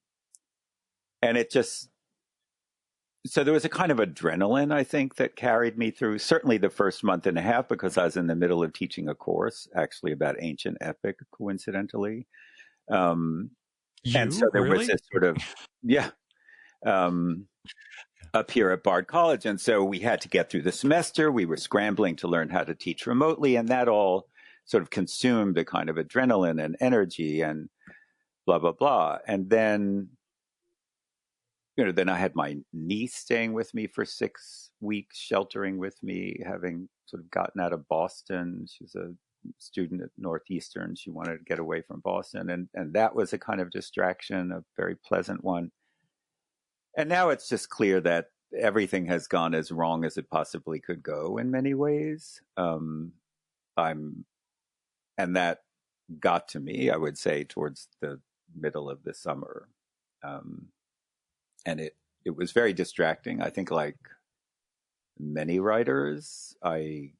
it just, so there was a kind of adrenaline, I think, that carried me through certainly the first month and a half, because I was in the middle of teaching a course actually about ancient epic, coincidentally. And so there was this sort of, yeah, up here at Bard College. And so we had to get through the semester. We were scrambling to learn how to teach remotely. And that all sort of consumed a kind of adrenaline and energy and blah, blah, blah. And then, then I had my niece staying with me for 6 weeks, sheltering with me, having sort of gotten out of Boston. She's a student at Northeastern. She wanted to get away from Boston. And that was a kind of distraction, a very pleasant one. And now it's just clear that everything has gone as wrong as it possibly could go in many ways. And that got to me, I would say, towards the middle of the summer. And it was very distracting. I think, like many writers, I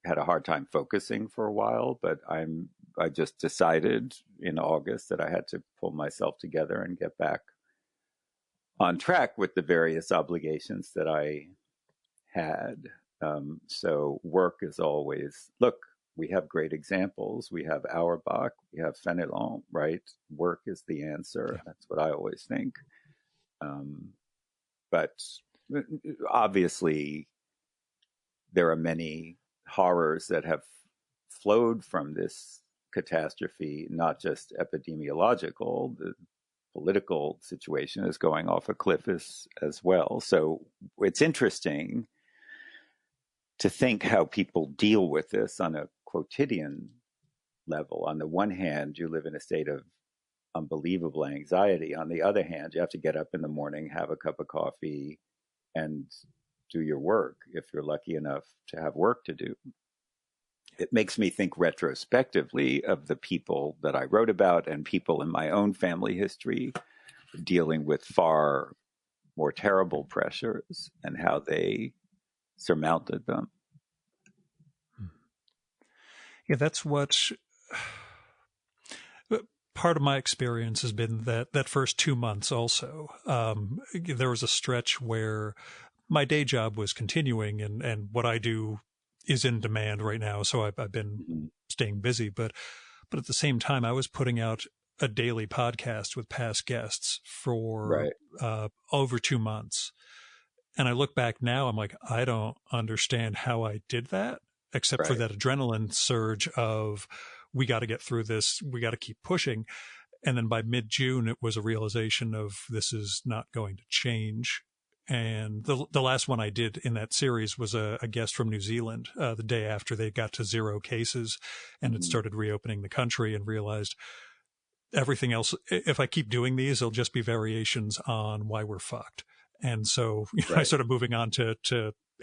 had a hard time focusing for a while, but I just decided in August that I had to pull myself together and get back on track with the various obligations that I had. So work is always, look, we have great examples. We have Auerbach, we have Fenelon, right? Work is the answer. Yeah. That's what I always think. But obviously, there are many horrors that have flowed from this catastrophe, not just epidemiological. The political situation is going off a cliff as well. So it's interesting to think how people deal with this on a quotidian level. On the one hand, you live in a state of unbelievable anxiety. On the other hand, you have to get up in the morning, have a cup of coffee, and do your work if you're lucky enough to have work to do. It makes me think retrospectively of the people that I wrote about and people in my own family history dealing with far more terrible pressures and how they surmounted them. Yeah, that's what part of my experience has been, that first 2 months also. There was a stretch where my day job was continuing and what I do is in demand right now. So I've been staying busy, but at the same time, I was putting out a daily podcast with past guests for over 2 months. And I look back now, I'm like, I don't understand how I did that, except for that adrenaline surge of, we got to get through this. We got to keep pushing. And then by mid-June, it was a realization of, this is not going to change. And the last one I did in that series was a guest from New Zealand, the day after they got to 0 cases and had started reopening the country, and realized everything else, if I keep doing these, it'll just be variations on why we're fucked. And so I started moving on to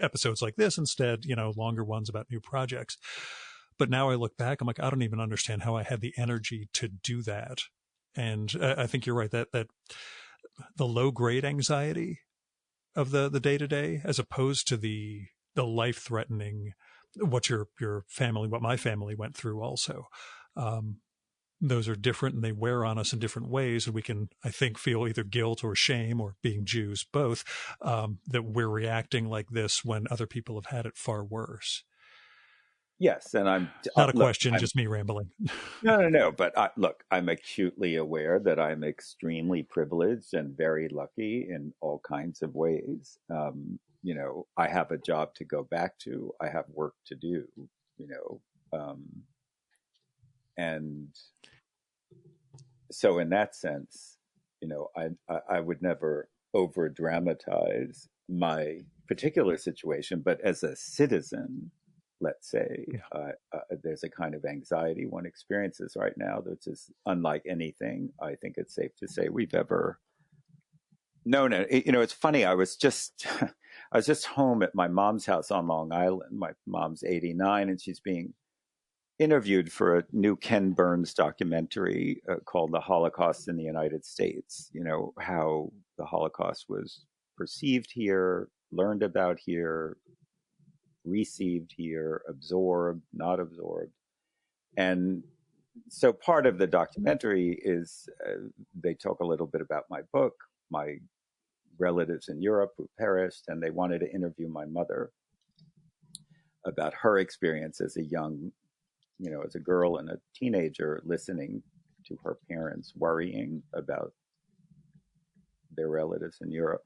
episodes like this instead, longer ones about new projects. But now I look back, I'm like, I don't even understand how I had the energy to do that. And I think you're right, that the low grade anxiety of the day-to-day, as opposed to the life-threatening, what your family, what my family went through also. Those are different and they wear on us in different ways. And we can, I think, feel either guilt or shame, or being Jews, both, that we're reacting like this when other people have had it far worse. Yes, and I'm not a question, just me rambling. No. But I'm acutely aware that I'm extremely privileged and very lucky in all kinds of ways. I have a job to go back to. I have work to do. And so in that sense, I would never over dramatize my particular situation, but as a citizen, let's say, there's a kind of anxiety one experiences right now that's just unlike anything I think it's safe to say we've ever No, no. It's funny. I was just home at my mom's house on Long Island. My mom's 89, and she's being interviewed for a new Ken Burns documentary called "The Holocaust in the United States." How the Holocaust was perceived here, learned about here, received here, absorbed, not absorbed, and so part of the documentary is they talk a little bit about my book, my relatives in Europe who perished, and they wanted to interview my mother about her experience as a young, as a girl and a teenager listening to her parents worrying about their relatives in Europe.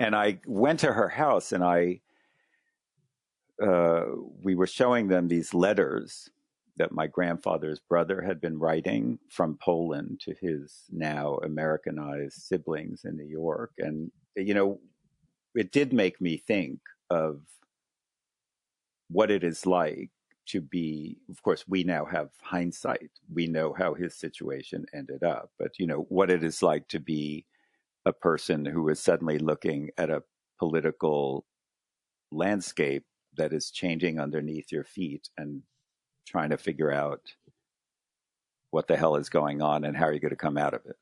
And I went to her house and we were showing them these letters that my grandfather's brother had been writing from Poland to his now Americanized siblings in New York. And, it did make me think of what it is like to be, of course, we now have hindsight. We know how his situation ended up, but, what it is like to be a person who is suddenly looking at a political landscape that is changing underneath your feet and trying to figure out what the hell is going on and how are you going to come out of it.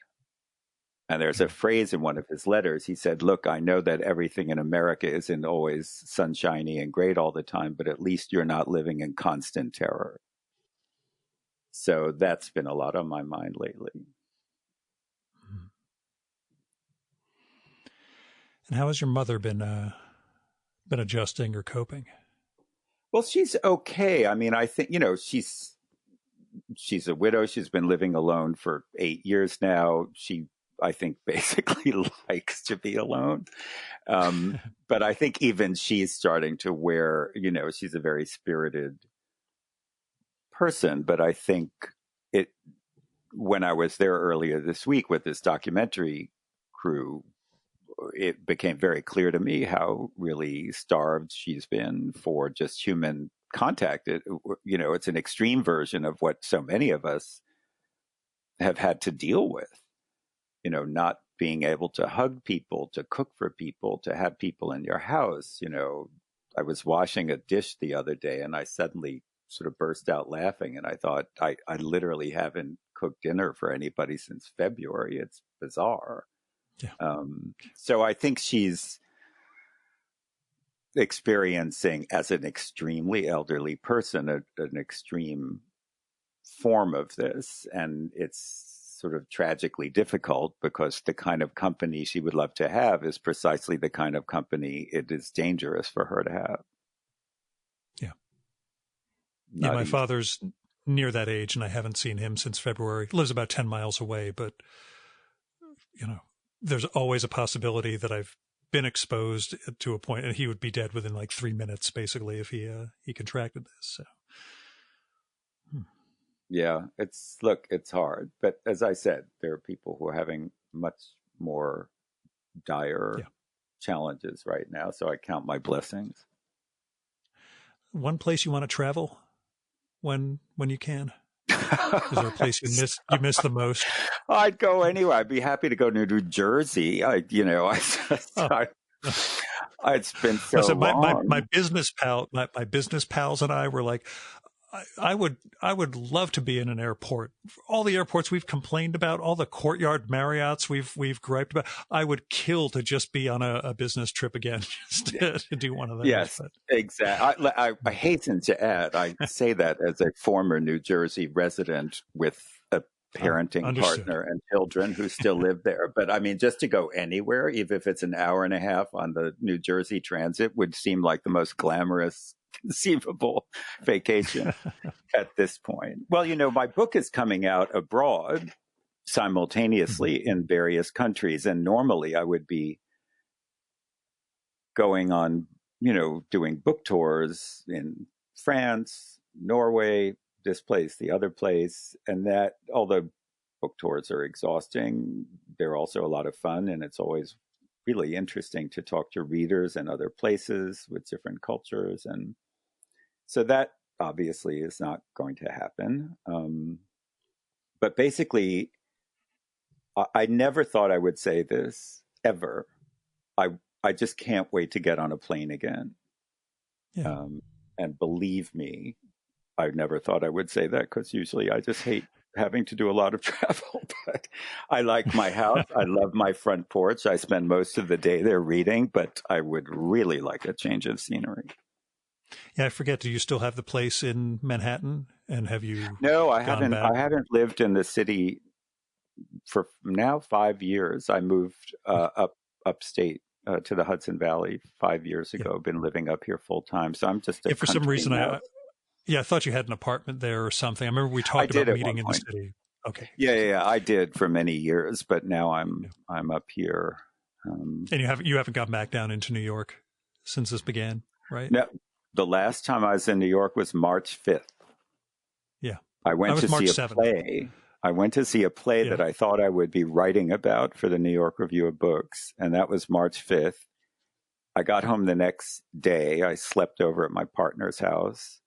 And there's a phrase in one of his letters. He said, look, I know that everything in America isn't always sunshiny and great all the time, but at least you're not living in constant terror. So that's been a lot on my mind lately. And how has your mother been adjusting or coping? Well, she's okay. I mean, I think, she's a widow. She's been living alone for 8 years now. She, I think, basically likes to be alone. But I think even she's starting to wear, she's a very spirited person. But I think when I was there earlier this week with this documentary crew, it became very clear to me how really starved she's been for just human contact. It's an extreme version of what so many of us have had to deal with, not being able to hug people, to cook for people, to have people in your house. I was washing a dish the other day and I suddenly sort of burst out laughing. And I thought, I literally haven't cooked dinner for anybody since February. It's bizarre. Yeah. So I think she's experiencing, as an extremely elderly person, an extreme form of this. And it's sort of tragically difficult because the kind of company she would love to have is precisely the kind of company it is dangerous for her to have. Yeah. Not my easy. Father's near that age and I haven't seen him since February. He lives about 10 miles away, but, there's always a possibility that I've been exposed to a point, and he would be dead within like 3 minutes, basically, if he contracted this. So, yeah, it's hard, but as I said, there are people who are having much more dire challenges right now. So I count my blessings. One place you want to travel when you can? Is there a place you miss the most? I'd go anywhere. I'd be happy to go to New Jersey. It's been so long. My business pals and I were like, I would love to be in an airport. All the airports we've complained about, all the Courtyard Marriotts we've griped about. I would kill to just be on a business trip again, just to do one of those. Yes, exactly. I hasten to add, I say that as a former New Jersey resident with a parenting partner and children who still live there. But I mean, just to go anywhere, even if it's an hour and a half on the New Jersey Transit, would seem like the most glamorous conceivable vacation at this point. Well, my book is coming out abroad simultaneously in various countries. And normally I would be going on, doing book tours in France, Norway, this place, the other place. And that, although book tours are exhausting, they're also a lot of fun. And it's always really interesting to talk to readers in other places with different cultures. And so that obviously is not going to happen. But basically, I never thought I would say this, ever. I just can't wait to get on a plane again. Yeah. And believe me, I never thought I would say that, because usually I just hate having to do a lot of travel. But I like my house. I love my front porch. I spend most of the day there reading, but I would really like a change of scenery. Yeah, I forget. Do you still have the place in Manhattan? And have you No, I gone haven't. back? I haven't lived in the city for now 5 years. I moved upstate to the Hudson Valley 5 years Yeah. ago. Been living up here full time, so I'm just a Yeah, for some country reason, mouse. I thought you had an apartment there or something. I remember we I talked did about at one meeting in the point. city. Okay. Yeah. I did for many years, but now Yeah. I'm up here. And you haven't gone back down into New York since this began, right? No, the last time I was in New York was March 5th. Yeah. I I went was to see March a 7th. play. I went to see a play Yeah. that I thought I would be writing about for the New York Review of Books, and that was March 5th. I got home the next day. I slept over at my partner's house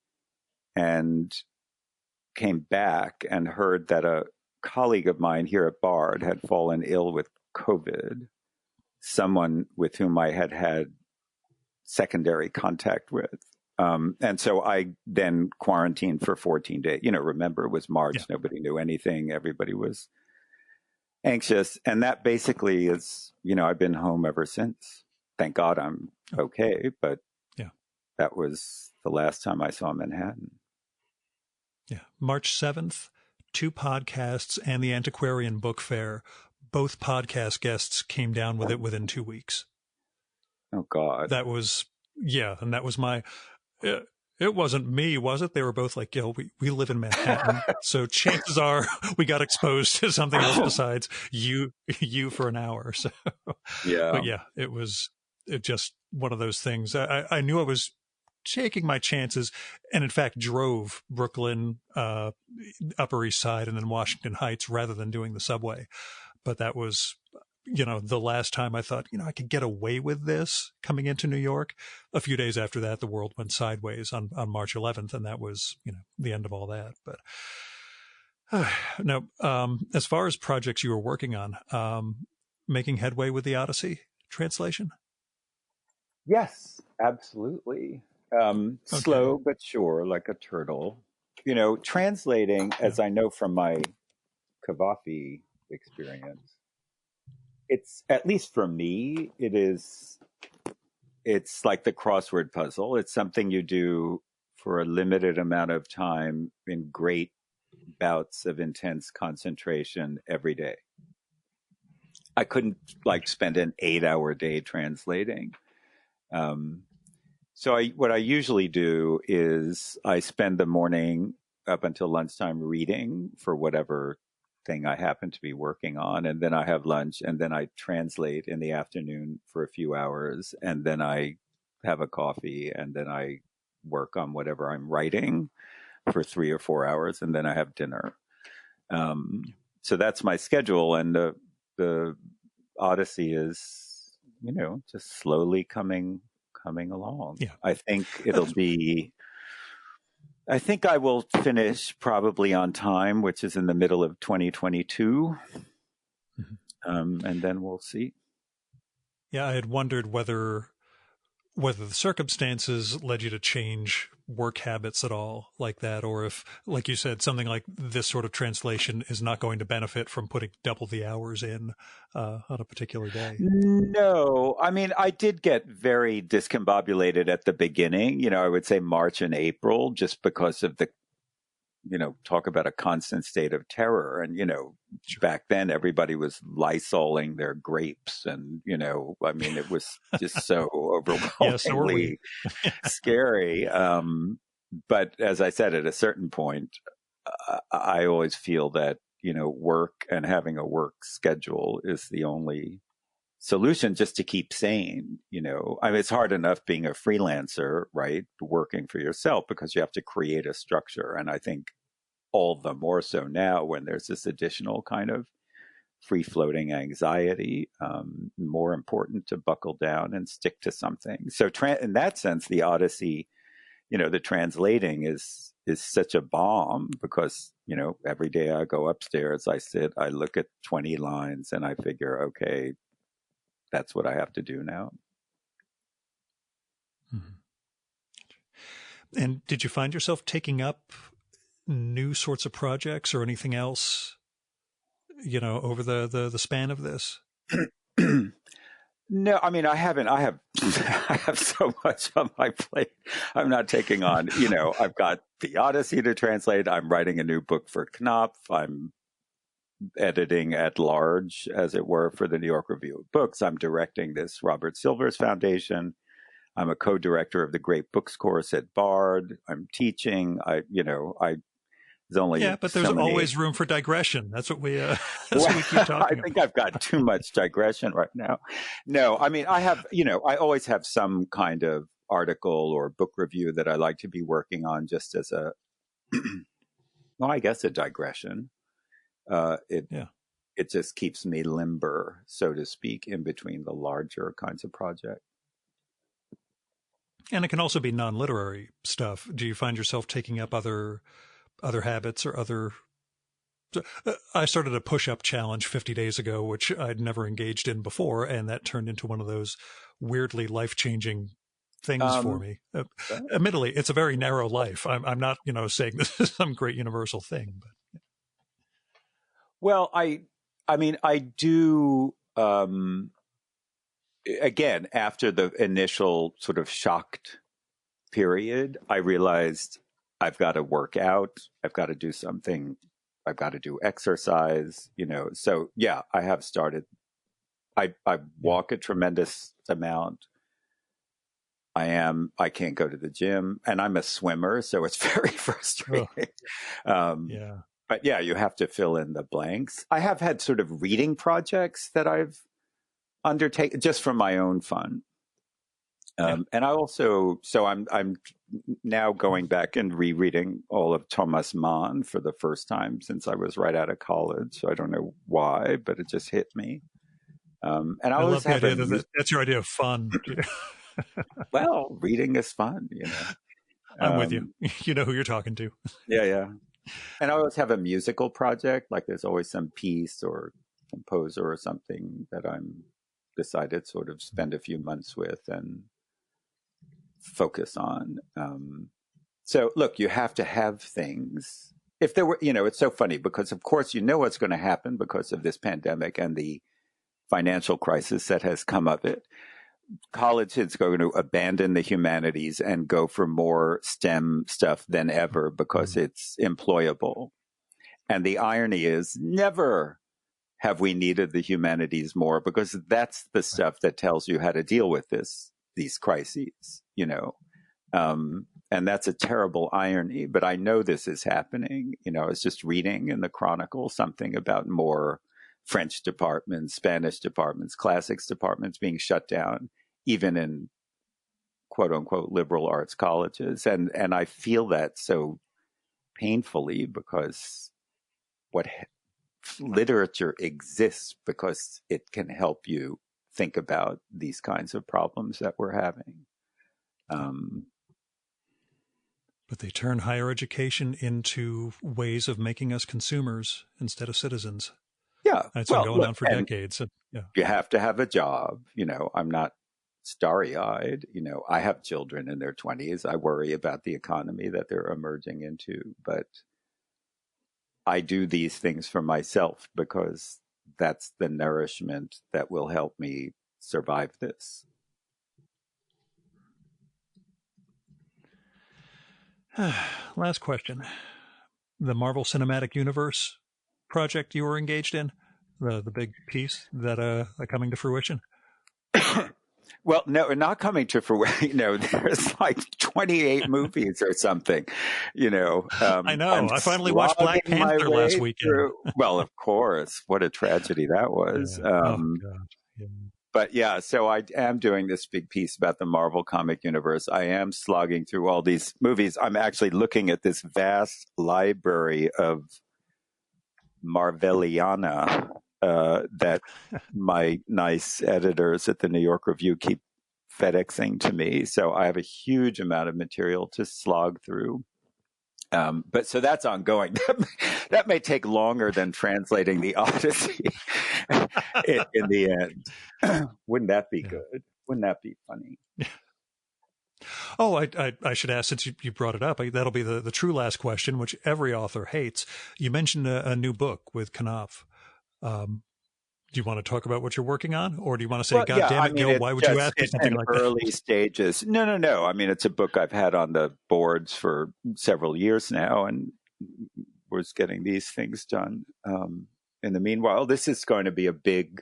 and came back and heard that a colleague of mine here at Bard had fallen ill with COVID, someone with whom I had had secondary contact with. And so I then quarantined for 14 days. Remember, it was March. Yeah. Nobody knew anything. Everybody was anxious. And that basically is, I've been home ever since. Thank God I'm okay. But Yeah. that was the last time I saw Manhattan. Yeah. March 7th, 2 podcasts and the Antiquarian Book Fair. Both podcast guests came down with it within 2 weeks. Oh, God. That was, yeah. And that was it wasn't me, was it? They were both like, we live in Manhattan. So chances are we got exposed to something else besides you for an hour. So, Yeah. but yeah, it just one of those things. I knew I was taking my chances, and in fact drove Brooklyn, Upper East Side, and then Washington Heights rather than doing the subway. But that was, the last time I thought, I could get away with this coming into New York. A few days after that, the world went sideways on March 11th, and that was, the end of all that. But now, as far as projects you were working on, making headway with the Odyssey translation? Yes, absolutely. Okay. Slow but sure, like a turtle. Translating, as I know from my Kavafi experience, it's, at least for me, it's like the crossword puzzle. It's something you do for a limited amount of time in great bouts of intense concentration every day. I couldn't spend an 8-hour day translating. So what I usually do is I spend the morning up until lunchtime reading for whatever thing I happen to be working on. And then I have lunch, and then I translate in the afternoon for a few hours. And then I have a coffee, and then I work on whatever I'm writing for 3 or 4 hours. And then I have dinner. So that's my schedule. And the Odyssey is, just slowly coming along. Yeah. I think I will finish probably on time, which is in the middle of 2022. And then we'll see. Yeah, I had wondered whether the circumstances led you to change work habits at all like that, or if, like you said, something like this sort of translation is not going to benefit from putting double the hours in on a particular day. No, I mean, I did get very discombobulated at the beginning, I would say March and April, just because of the, talk about a constant state of terror. And, back then everybody was Lysoling their grapes. And, I mean, it was just so Yeah, so are we. overwhelmingly scary. But as I said, at a certain point, I always feel that, work and having a work schedule is the only solution just to keep sane. I mean, it's hard enough being a freelancer, right? Working for yourself, because you have to create a structure. And I think all the more so now when there's this additional kind of free floating anxiety, more important to buckle down and stick to something. So in that sense, the Odyssey, the translating is such a balm, because, every day I go upstairs, I sit, I look at 20 lines, and I figure, okay, that's what I have to do now. Mm-hmm. And did you find yourself taking up new sorts of projects or anything else, over the span of this? No, I mean, I haven't. I have, I have so much on my plate. I'm not taking on, I've got the Odyssey to translate. I'm writing a new book for Knopf. I'm editing at large, as it were, for the New York Review of Books. I'm directing this Robert Silvers Foundation. I'm a co-director of the Great Books course at Bard. I'm teaching. There's only But there's so many. always room for digression. That's what we that's Well, what we keep talking I think about. I've got too much digression right now. No, I mean, I have, I always have some kind of article or book review that I like to be working on just as a, well, I guess a digression. It just keeps me limber, so to speak, in between the larger kinds of projects. And it can also be non-literary stuff. Do you find yourself taking up other habits or other? I started a push-up challenge 50 days ago, which I'd never engaged in before, and that turned into one of those weirdly life-changing things for me. Admittedly, it's a very narrow life. I'm not, saying this is some great universal thing, but. Well, I mean, I do. Again, after the initial sort of shocked period, I realized I've got to work out. I've got to do something. I've got to do exercise, So yeah, I have started. I walk a tremendous amount. I can't go to the gym, and I'm a swimmer, so it's very frustrating. But yeah, you have to fill in the blanks. I have had sort of reading projects that I've undertaken just for my own fun. And I also, so I'm now going back and rereading all of Thomas Mann for the first time since I was right out of college. So I don't know why, but it just hit me. And I love the idea that that's your idea of fun. Well, reading is fun, I'm with you. You know who you're talking to. Yeah. And I always have a musical project. Like there's always some piece or composer or something that I'm decided sort of spend a few months with and focus on. So look, you have to have things. If there were, it's so funny because of course, what's going to happen because of this pandemic and the financial crisis that has come of it. College is going to abandon the humanities and go for more STEM stuff than ever because it's employable. And the irony is never have we needed the humanities more because that's the stuff that tells you how to deal with these crises, and that's a terrible irony, but I know this is happening. I was just reading in the Chronicle something about more French departments, Spanish departments, classics departments being shut down, even in quote unquote liberal arts colleges. And I feel that so painfully because literature exists because it can help you think about these kinds of problems that we're having. But they turn higher education into ways of making us consumers instead of citizens. Yeah. That's been going on for decades. You have to have a job. I'm not starry-eyed. I have children in their 20s. I worry about the economy that they're emerging into, but I do these things for myself because that's the nourishment that will help me survive this. Last question. The Marvel Cinematic Universe project you were engaged in, the big piece that coming to fruition? Well, no, not coming to fruition. There's like 28 movies or something, I know. I finally watched Black Panther last weekend. Well, of course. What a tragedy that was. Yeah. Oh, God. Yeah. But yeah, so I am doing this big piece about the Marvel comic universe. I am slogging through all these movies. I'm actually looking at this vast library of Marveliana that my nice editors at the New York Review keep FedExing to me. So I have a huge amount of material to slog through. But so that's ongoing. That may take longer than translating the Odyssey in the end. Wouldn't that be good? Wouldn't that be funny? Oh, I should ask, since you brought it up, that'll be the true last question, which every author hates. You mentioned a new book with Knopf. Do you want to talk about what you're working on? Or do you want to say, God damn it, Gil, why would you ask me something like that? Early stages. No. I mean, it's a book I've had on the boards for several years now and was getting these things done. In the meanwhile, this is going to be a big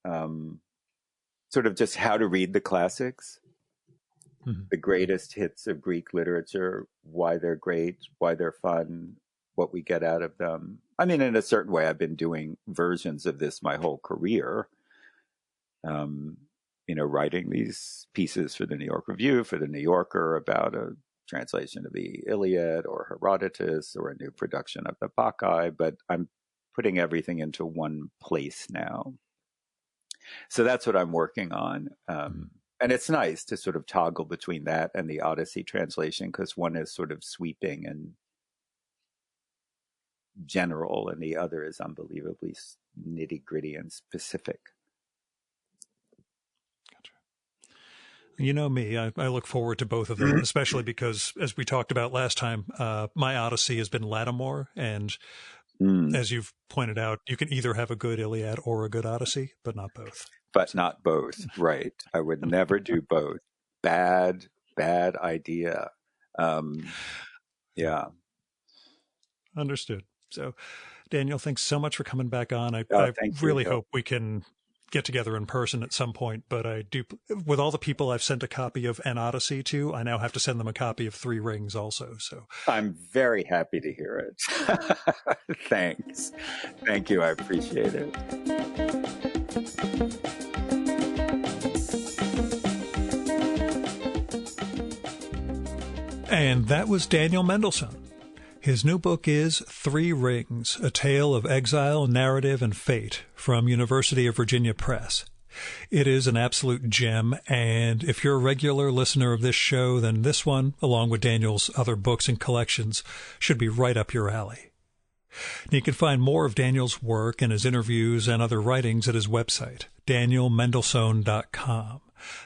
sort of just how to read the classics, the greatest hits of Greek literature, why they're great, why they're fun, what we get out of them. I mean, in a certain way, I've been doing versions of this my whole career, writing these pieces for the New York Review, for the New Yorker about a translation of the Iliad or Herodotus or a new production of the Bacchae, but I'm putting everything into one place now. So that's what I'm working on. And it's nice to sort of toggle between that and the Odyssey translation, because one is sort of sweeping and general and the other is unbelievably nitty gritty and specific. Gotcha. You know me, I look forward to both of them, especially because, as we talked about last time, my Odyssey has been Lattimore, and as you've pointed out, you can either have a good Iliad or a good Odyssey, but not both. But not both, right. I would never do both. Bad idea. Yeah. Understood. So, Daniel, thanks so much for coming back on. I really hope we can get together in person at some point, but I do, with all the people I've sent a copy of An Odyssey to, I now have to send them a copy of Three Rings also. So I'm very happy to hear it. Thanks. Thank you. I appreciate it. And that was Daniel Mendelsohn. His new book is Three Rings, A Tale of Exile, Narrative, and Fate from University of Virginia Press. It is an absolute gem, and if you're a regular listener of this show, then this one, along with Daniel's other books and collections, should be right up your alley. And you can find more of Daniel's work and his interviews and other writings at his website, danielmendelsohn.com.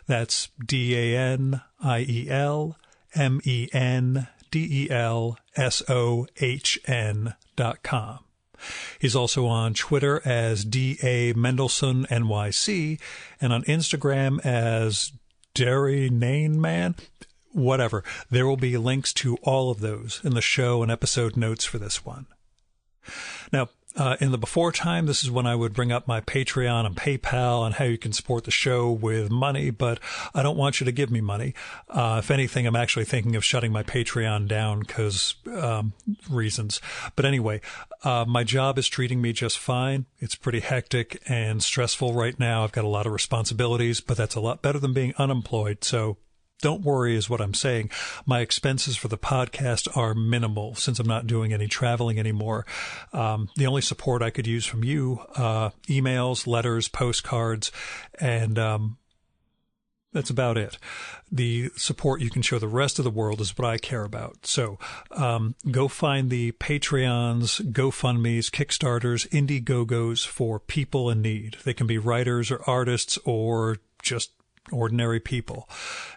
That's DanielMendelsohn.com. He's also on Twitter as D.A. Mendelsohn NYC and on Instagram as Derry Nain Man. Whatever. There will be links to all of those in the show and episode notes for this one. Now, in the before time, this is when I would bring up my Patreon and PayPal and how you can support the show with money, but I don't want you to give me money. If anything, I'm actually thinking of shutting my Patreon down because reasons. But anyway, my job is treating me just fine. It's pretty hectic and stressful right now. I've got a lot of responsibilities, but that's a lot better than being unemployed. So don't worry is what I'm saying. My expenses for the podcast are minimal since I'm not doing any traveling anymore. The only support I could use from you, emails, letters, postcards, and that's about it. The support you can show the rest of the world is what I care about. So go find the Patreons, GoFundMes, Kickstarters, Indiegogos for people in need. They can be writers or artists or just ordinary people.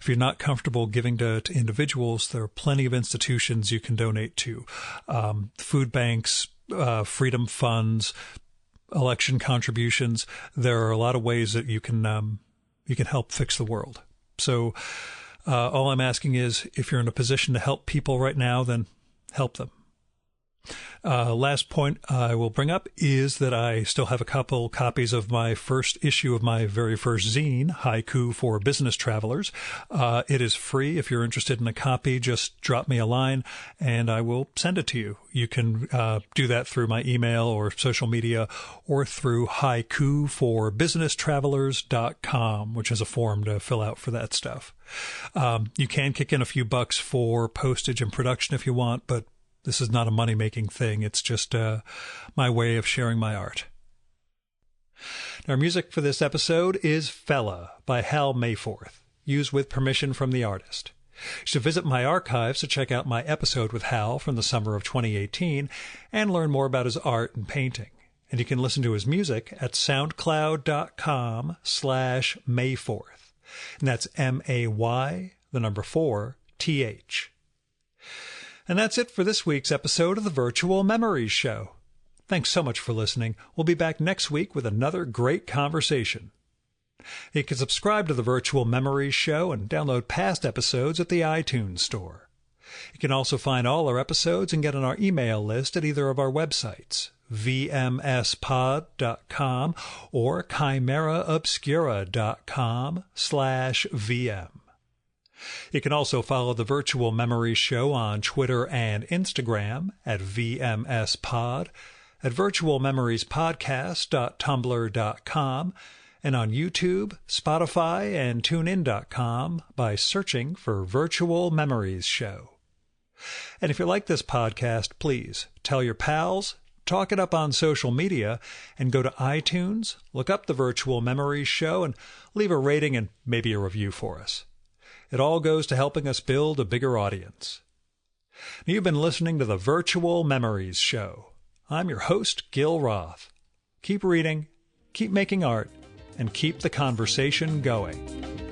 If you're not comfortable giving to individuals, there are plenty of institutions you can donate to. Food banks, freedom funds, election contributions. There are a lot of ways that you can help fix the world. So all I'm asking is, if you're in a position to help people right now, then help them. Last point I will bring up is that I still have a couple copies of my first issue of my very first zine, Haiku for Business Travelers. It is free. If you're interested in a copy, just drop me a line and I will send it to you. You can do that through my email or social media or through haikuforbusinesstravelers.com, which is a form to fill out for that stuff. You can kick in a few bucks for postage and production if you want, but this is not a money-making thing. It's just my way of sharing my art. Our music for this episode is Fella by Hal Mayforth, used with permission from the artist. You should visit my archives to check out my episode with Hal from the summer of 2018 and learn more about his art and painting. And you can listen to his music at soundcloud.com/May4th. And that's MAY, the number 4TH. And that's it for this week's episode of the Virtual Memories Show. Thanks so much for listening. We'll be back next week with another great conversation. You can subscribe to the Virtual Memories Show and download past episodes at the iTunes Store. You can also find all our episodes and get on our email list at either of our websites, vmspod.com or chimeraobscura.com/VM. You can also follow the Virtual Memories Show on Twitter and Instagram at vmspod, at virtualmemoriespodcast.tumblr.com, and on YouTube, Spotify, and TuneIn.com by searching for Virtual Memories Show. And if you like this podcast, please tell your pals, talk it up on social media, and go to iTunes, look up the Virtual Memories Show, and leave a rating and maybe a review for us. It all goes to helping us build a bigger audience. You've been listening to the Virtual Memories Show. I'm your host, Gil Roth. Keep reading, keep making art, and keep the conversation going.